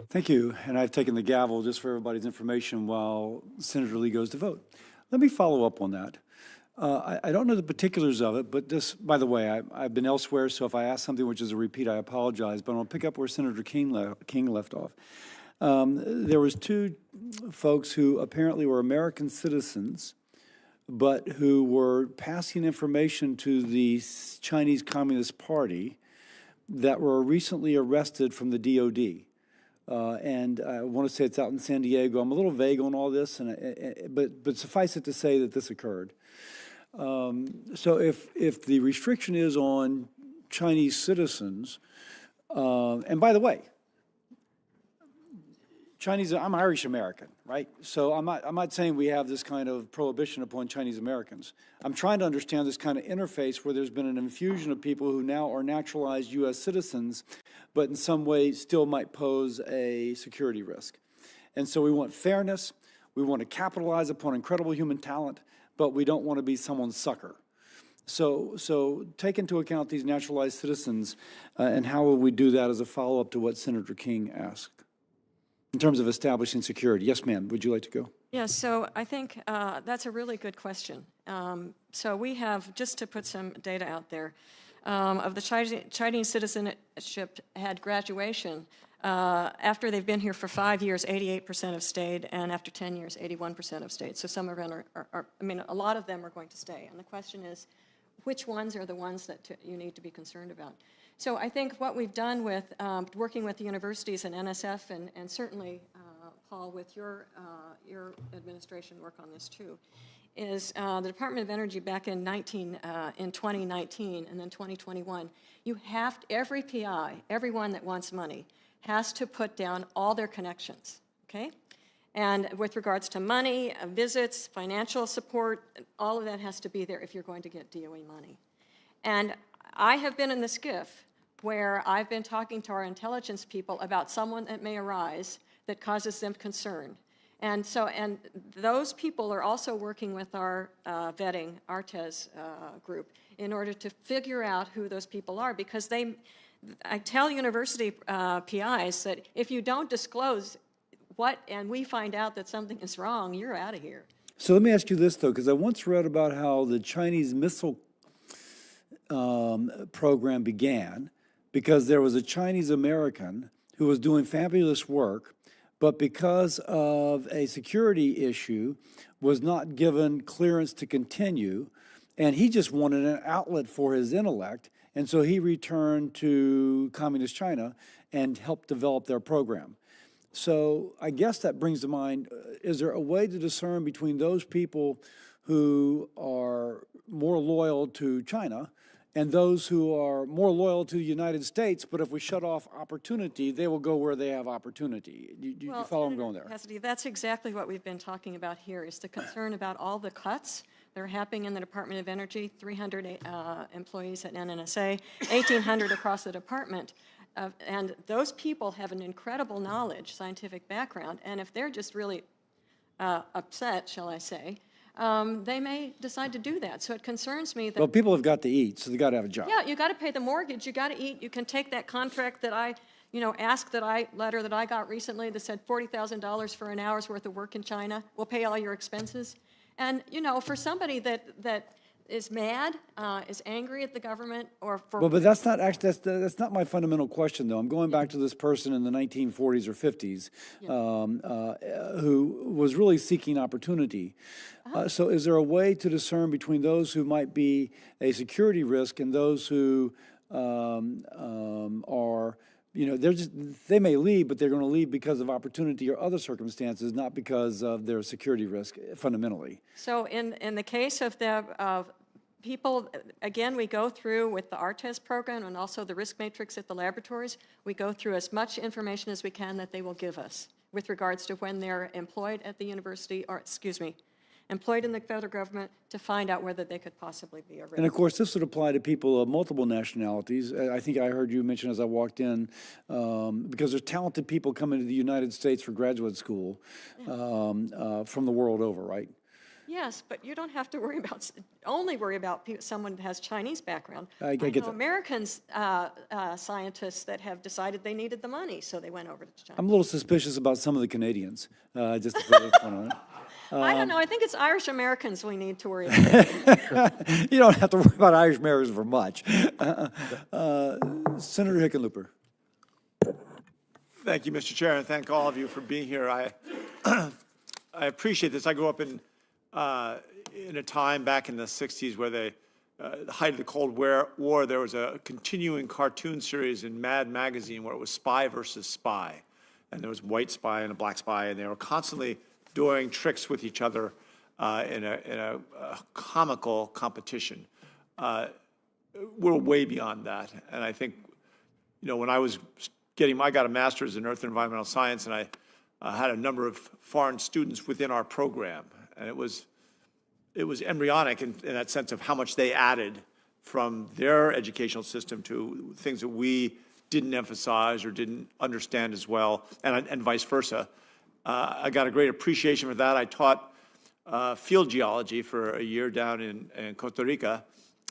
S13: Thank you, and I've taken the gavel just for everybody's information while Senator Lee goes to vote. Let me follow up on that. I don't know the particulars of it, but this, by the way, I've been elsewhere, so if I ask something which is a repeat, I apologize, but I'll pick up where Senator King left off. There was two folks who apparently were American citizens, but who were passing information to the Chinese Communist Party that were recently arrested from the DOD. And I want to say it's out in San Diego. I'm a little vague on all this, but suffice it to say that this occurred. So if the restriction is on Chinese citizens, and by the way, I'm Irish American, right? So I'm not saying we have this kind of prohibition upon Chinese Americans. I'm trying to understand this kind of interface where there's been an infusion of people who now are naturalized U.S. citizens, but in some way still might pose a security risk. And so we want fairness. We want to capitalize upon incredible human talent, but we don't want to be someone's sucker. So take into account these naturalized citizens, and how will we do that as a follow-up to what Senator King asked? In terms of establishing security. Yes, ma'am, would you like to go?
S5: Yeah, so I think that's a really good question. So we have, just to put some data out there, of the Chinese citizenship had graduation. After they've been here for 5 years, 88% have stayed, and after 10 years, 81% have stayed. So some of them a lot of them are going to stay. And the question is, which ones are the ones that you need to be concerned about? So I think what we've done with working with the universities and NSF, and certainly, Paul, with your administration work on this too, is the Department of Energy back in 2019 and then 2021, you have to, every PI, everyone that wants money, has to put down all their connections, okay? And with regards to money, visits, financial support, all of that has to be there if you're going to get DOE money. And I have been in the SCIF where I've been talking to our intelligence people about someone that may arise that causes them concern. And so, and those people are also working with our vetting, ARTES group, in order to figure out who those people are, because I tell university PIs that if you don't disclose and we find out that something is wrong, you're out of here.
S13: So let me ask you this, though, because I once read about how the Chinese missile program began because there was a Chinese American who was doing fabulous work, but because of a security issue was not given clearance to continue, and he just wanted an outlet for his intellect, and so he returned to Communist China and helped develop their program. So I guess that brings to mind, is there a way to discern between those people who are more loyal to China and those who are more loyal to the United States, but if we shut off opportunity, they will go where they have opportunity? Do you follow them going there?
S5: Cassidy, that's exactly what we've been talking about here, is the concern about all the cuts that are happening in the Department of Energy, 300 employees at NNSA, 1,800 across the department. And those people have an incredible knowledge, scientific background, and if they're just really upset, shall I say, they may decide to do that. So it concerns me that...
S13: Well, people have got to eat, so they got to have a job.
S5: Yeah, you got to pay the mortgage, you got to eat. You can take that contract that letter that I got recently that said $40,000 for an hour's worth of work in China. We'll pay all your expenses. And, for somebody that is mad, is angry at the government, or for...
S13: Well, but that's not actually, that's not my fundamental question, though. I'm going back to this person in the 1940s or 50s who was really seeking opportunity. So is there a way to discern between those who might be a security risk and those who are, they may leave, but they're going to leave because of opportunity or other circumstances, not because of their security risk, fundamentally?
S5: So in the case of the people, again, we go through with the ARTES program and also the risk matrix at the laboratories, we go through as much information as we can that they will give us with regards to when they're employed at the university, or employed in the federal government, to find out whether they could possibly be a risk.
S13: And of course, this would apply to people of multiple nationalities. I think I heard you mention as I walked in, because there's talented people coming to the United States for graduate school from the world over, right?
S5: Yes, but you don't have to only worry about someone that has Chinese background.
S13: I get that.
S5: Americans, scientists that have decided they needed the money, so they went over to China.
S13: I'm a little suspicious about some of the Canadians, just to put it on it.
S5: I don't know. I think it's Irish Americans we need to worry about.
S13: You don't have to worry about Irish Americans for much. Senator Hickenlooper.
S14: Thank you, Mr. Chair, and thank all of you for being here. I appreciate this. I grew up in a time back in the 60s where the height of the Cold War, there was a continuing cartoon series in Mad Magazine where it was spy versus spy. And there was a white spy and a black spy, and they were constantly doing tricks with each other in a comical competition. We're way beyond that. And I think, when I was I got a master's in Earth and Environmental Science, and I had a number of foreign students within our program. And it was embryonic in that sense of how much they added from their educational system to things that we didn't emphasize or didn't understand as well, and vice versa. I got a great appreciation for that. I taught field geology for a year down in Costa Rica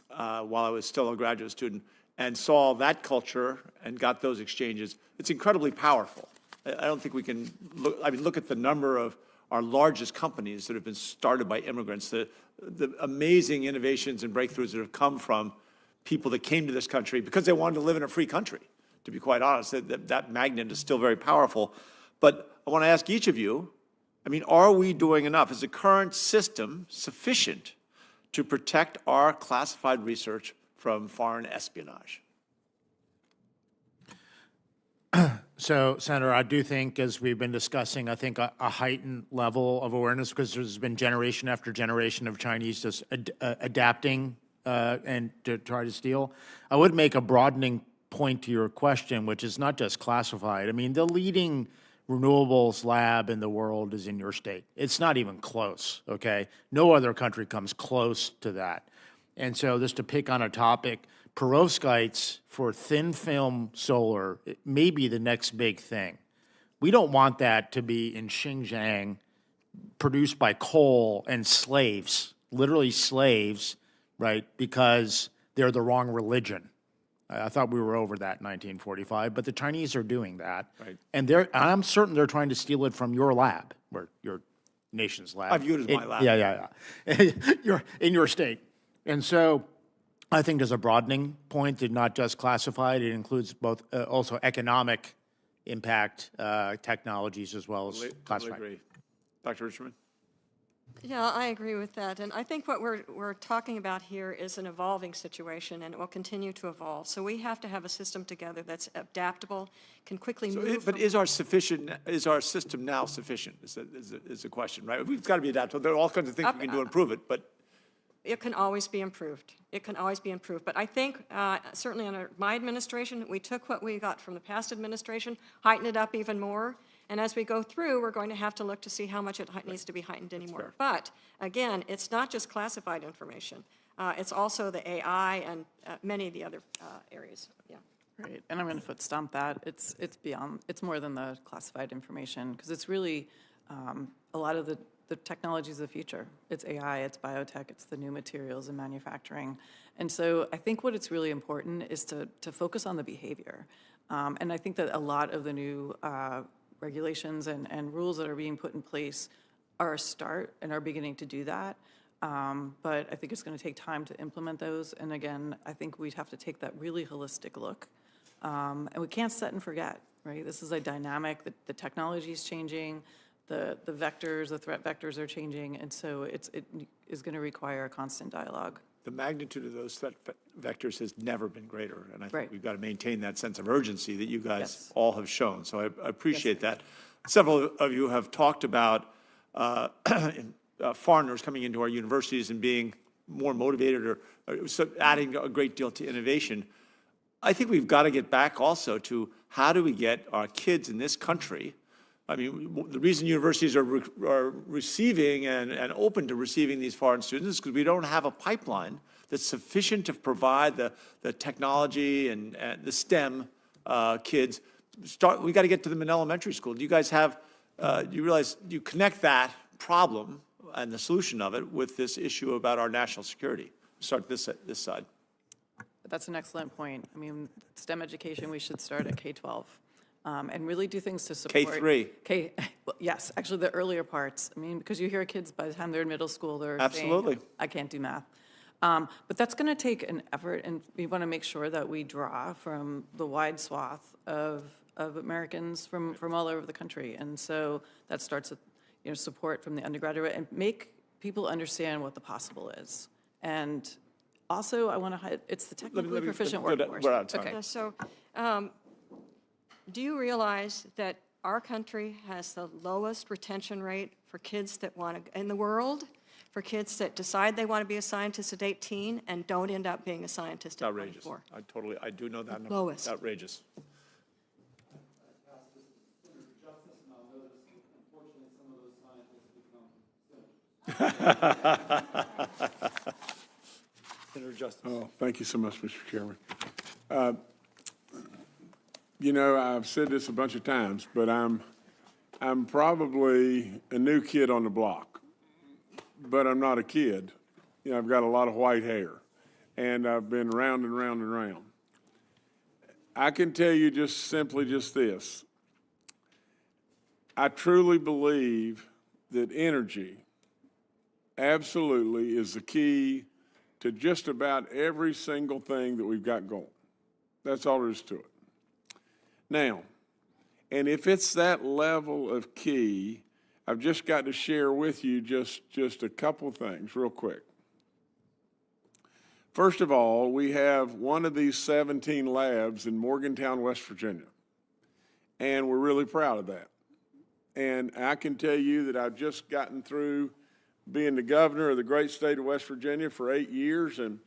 S14: while I was still a graduate student, and saw that culture and got those exchanges. It's incredibly powerful. I don't think we can look at the number of our largest companies that have been started by immigrants, the amazing innovations and breakthroughs that have come from people that came to this country because they wanted to live in a free country. To be quite honest, that magnet is still very powerful. But I want to ask each of you, are we doing enough? Is the current system sufficient to protect our classified research from foreign espionage?
S3: So, Senator, I do think, as we've been discussing, I think a heightened level of awareness, because there's been generation after generation of Chinese just adapting and to try to steal. I would make a broadening point to your question, which is not just classified. I mean, the leading renewables lab in the world is in your state. It's not even close, okay? No other country comes close to that. And so just to pick on a topic, perovskites for thin film solar may be the next big thing. We don't want that to be in Xinjiang, produced by coal and slaves, literally slaves, right, because they're the wrong religion. I thought we were over that in 1945, but the Chinese are doing that.
S14: Right.
S3: And I'm certain they're trying to steal it from your lab, or your nation's lab.
S14: I view it as my lab.
S3: Yeah. You're in your state. And so I think there's a broadening point to not just classified. It includes both also economic impact technologies as well as classified.
S14: Agree. Dr. Richmond?
S5: Yeah, I agree with that. And I think what we're talking about here is an evolving situation, and it will continue to evolve. So we have to have a system together that's adaptable, can quickly move.
S14: But is our system now sufficient is the question, right? We've got to be adaptable. There are all kinds of things we can do to improve it, but.
S5: It can always be improved. It can always be improved. But I think, certainly under my administration, we took what we got from the past administration, heightened it up even more. And as we go through, we're going to have to look to see how much it needs to be heightened anymore. But again, it's not just classified information. It's also the AI and many of the other areas. Yeah.
S4: Right, and I'm going to foot stomp that. It's beyond. It's more than the classified information, because it's really a lot of the technologies of the future. It's AI, it's biotech, it's the new materials in manufacturing. And so I think what it's really important is to focus on the behavior. And I think that a lot of the new regulations and rules that are being put in place are a start and are beginning to do that. But I think it's going to take time to implement those. And again, I think we'd have to take that really holistic look. And we can't set and forget, right? This is a dynamic, the technology is changing, the vectors, the threat vectors are changing, and so it is going to require a constant dialogue.
S14: The magnitude of those threat vectors has never been greater, and I think we've got to maintain that sense of urgency that you guys all have shown. So I appreciate that. Several of you have talked about foreigners coming into our universities and being more motivated or adding a great deal to innovation. I think we've got to get back also to how do we get our kids in this country. I mean, the reason universities are receiving and open to receiving these foreign students is because we don't have a pipeline that's sufficient to provide the technology and the STEM kids. We got to get to them in elementary school. Do you guys have, you realize you connect that problem and the solution of it with this issue about our national security? Start this side.
S4: That's an excellent point. I mean, STEM education, we should start at K-12. And really do things to support.
S14: K-3.
S4: Well, yes, actually the earlier parts. I mean, because you hear kids by the time they're in middle school, they're
S14: Absolutely.
S4: saying, I can't do math. But that's going to take an effort, and we want to make sure that we draw from the wide swath of Americans from all over the country. And so that starts with support from the undergraduate and make people understand what the possible is. And also, I want to highlight, it's the technically proficient workforce.
S14: We're out of time.
S5: Okay. So, do you realize that our country has the lowest retention rate for kids that want to, in the world, for kids that decide they want to be a scientist at 18 and don't end up being a scientist at 24?
S14: Outrageous. I do know that number.
S5: Lowest.
S14: Outrageous.
S13: Senator Justice.
S15: Oh, thank you so much, Mr. Chairman. You know, I've said this a bunch of times, but I'm probably a new kid on the block, but I'm not a kid. You know, I've got a lot of white hair, and I've been round and round and round. I can tell you just simply this. I truly believe that energy absolutely is the key to just about every single thing that we've got going. That's all there is to it. Now, and if it's that level of key, I've just got to share with you just a couple things real quick. First of all, we have one of these 17 labs in Morgantown, West Virginia. and we're really proud of that. And I can tell you that I've just gotten through being the governor of the great state of West Virginia for 8 years, and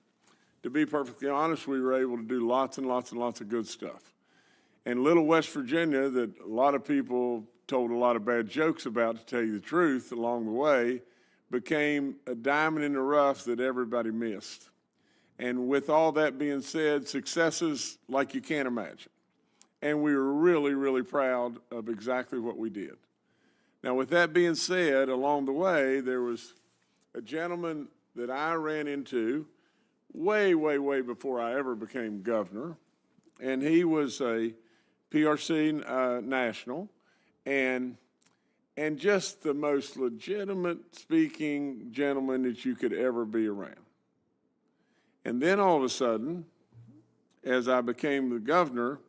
S15: to be perfectly honest, we were able to do lots and lots and lots of good stuff. And little West Virginia, that a lot of people told a lot of bad jokes about, to tell you the truth, along the way, became a diamond in the rough that everybody missed. And with all that being said, successes like you can't imagine. And we were really, really proud of exactly what we did. Now, with that being said, along the way, there was a gentleman that I ran into way, way, way before I ever became governor, and he was a PRC national, and just the most legitimate speaking gentleman that you could ever be around. And then all of a sudden, as I became the governor,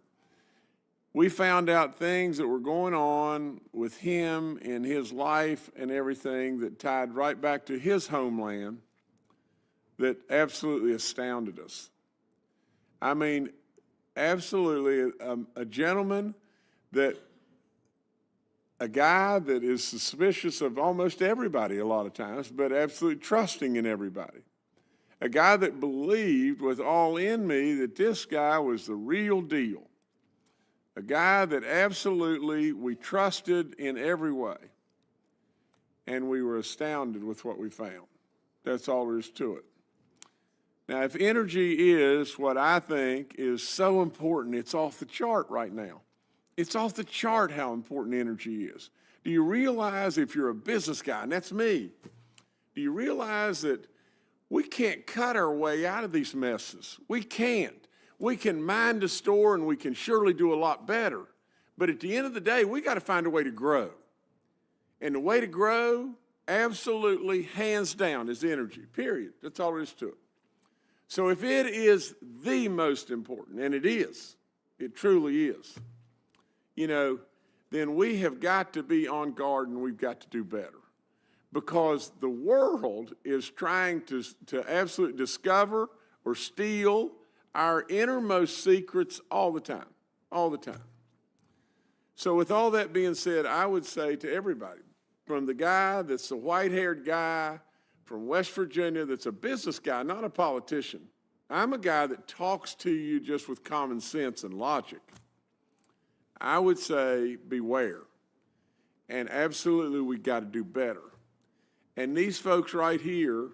S15: we found out things that were going on with him and his life and everything that tied right back to his homeland that absolutely astounded us. I mean, absolutely a gentleman a guy that is suspicious of almost everybody a lot of times, but absolutely trusting in everybody. A guy that believed with all in me that this guy was the real deal. A guy that absolutely we trusted in every way. And we were astounded with what we found. That's all there is to it. Now, if energy is what I think is so important, it's off the chart right now. It's off the chart how important energy is. Do you realize, if you're a business guy, and that's me, do you realize that we can't cut our way out of these messes? We can't. We can mind the store and we can surely do a lot better. But at the end of the day, we got to find a way to grow. And the way to grow, absolutely, hands down, is energy, period. That's all there is to it. So if it is the most important, and it is, it truly is, then we have got to be on guard and we've got to do better. Because the world is trying to absolutely discover or steal our innermost secrets all the time, all the time. So with all that being said, I would say to everybody, from the guy that's the white-haired guy from West Virginia that's a business guy, not a politician. I'm a guy that talks to you just with common sense and logic. I would say beware. And absolutely, we got to do better. And these folks right here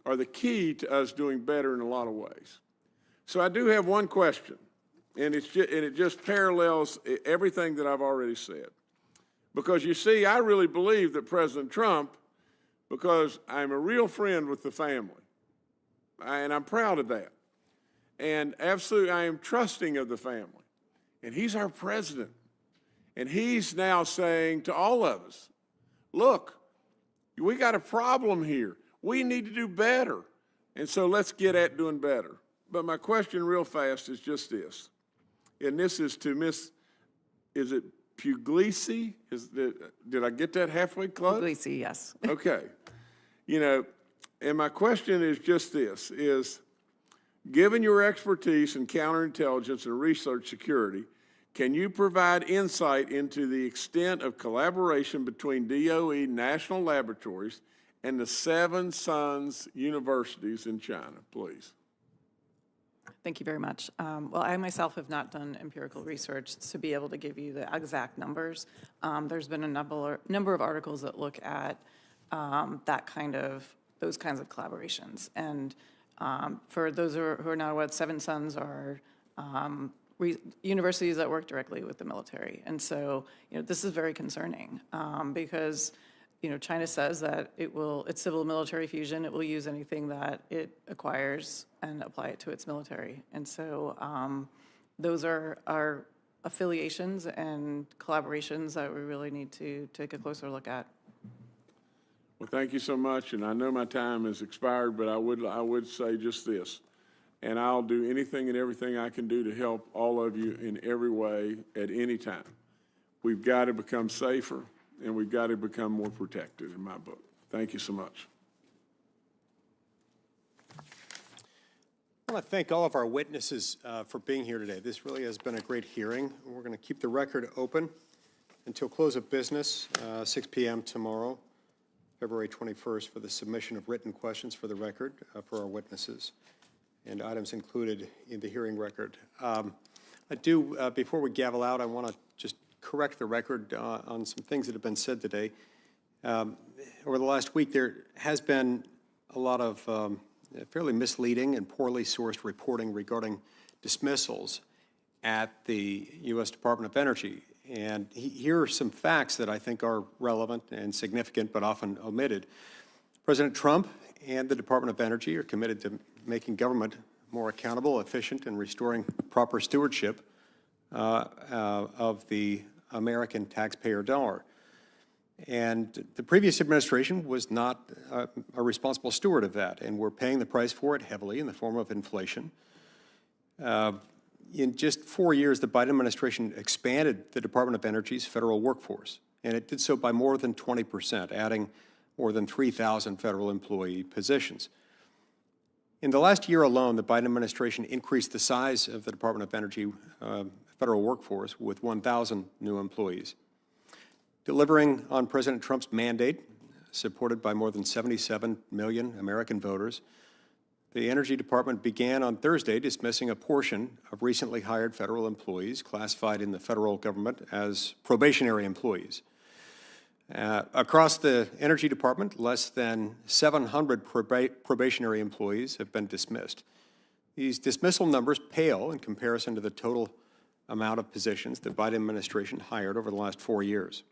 S15: are the key to us doing better in a lot of ways. So I do have one question, and it just parallels everything that I've already said. Because you see, I really believe that President Trump, because I'm a real friend with the family, and I'm proud of that. And absolutely, I am trusting of the family. And he's our president. And he's now saying to all of us, look, we got a problem here. We need to do better. And so let's get at doing better. But my question real fast is just this. And this is to Miss, is it Puglisi? Did I get that halfway close?
S4: Puglisi, yes.
S15: Okay. And my question is just this, is given your expertise in counterintelligence and research security, can you provide insight into the extent of collaboration between DOE national laboratories and the 7 Sons universities in China, please?
S4: Thank you very much. Well, I myself have not done empirical research to be able to give you the exact numbers. There's been a number of articles that look at those kinds of collaborations. And for those who are not aware, 7 Sons are universities that work directly with the military. And so, this is very concerning because, China says that its civil military fusion, it will use anything that it acquires and apply it to its military. And so those are our affiliations and collaborations that we really need to take a closer look at.
S15: Well, thank you so much, and I know my time has expired, but I would say just this, and I'll do anything and everything I can do to help all of you in every way at any time. We've got to become safer, and we've got to become more protected, in my book. Thank you so much.
S1: want to thank all of our witnesses for being here today. This really has been a great hearing. We're going to keep the record open until close of business, 6 p.m. tomorrow, February 21st, for the submission of written questions for the record for our witnesses and items included in the hearing record. Before we gavel out, I want to just correct the record on some things that have been said today. Over the last week, there has been a lot of fairly misleading and poorly sourced reporting regarding dismissals at the U.S. Department of Energy. And here are some facts that I think are relevant and significant, but often omitted. President Trump and the Department of Energy are committed to making government more accountable, efficient, and restoring proper stewardship of the American taxpayer dollar. And the previous administration was not a responsible steward of that, and we're paying the price for it heavily in the form of inflation. In just 4 years, the Biden administration expanded the Department of Energy's federal workforce, and it did so by more than 20%, adding more than 3,000 federal employee positions. In the last year alone, the Biden administration increased the size of the Department of Energy federal workforce with 1,000 new employees. Delivering on President Trump's mandate, supported by more than 77 million American voters, the Energy Department began on Thursday dismissing a portion of recently hired federal employees classified in the federal government as probationary employees. Across the Energy Department, less than 700 probationary employees have been dismissed. These dismissal numbers pale in comparison to the total amount of positions the Biden administration hired over the last 4 years.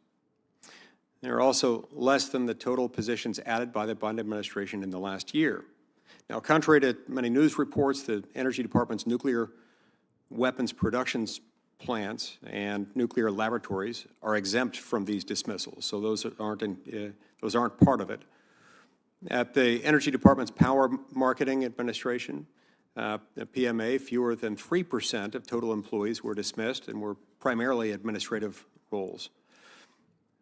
S1: They're also less than the total positions added by the Biden administration in the last year. Now, contrary to many news reports, the Energy Department's nuclear weapons production plants and nuclear laboratories are exempt from these dismissals, so those aren't part of it. At the Energy Department's Power Marketing Administration, the PMA, fewer than 3% of total employees were dismissed and were primarily administrative roles.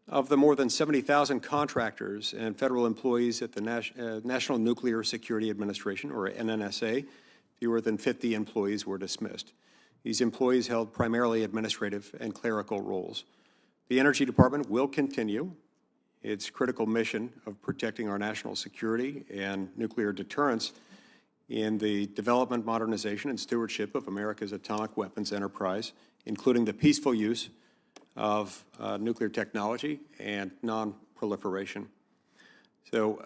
S1: Of the more than 70,000 contractors and federal employees at the National Nuclear Security Administration, or NNSA, fewer than 50 employees were dismissed. These employees held primarily administrative and clerical roles. The Energy Department will continue its critical mission of protecting our national security and nuclear deterrence in the development, modernization, and stewardship of America's atomic weapons enterprise, including the peaceful use of nuclear technology and non-proliferation. So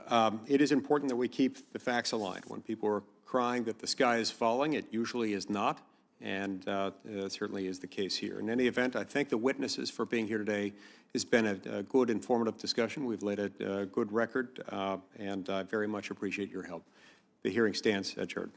S1: it is important that we keep the facts aligned. When people are crying that the sky is falling, it usually is not, and it certainly is the case here. In any event, I thank the witnesses for being here today. It's been a good, informative discussion. We've laid a good record, and I very much appreciate your help. The hearing stands adjourned.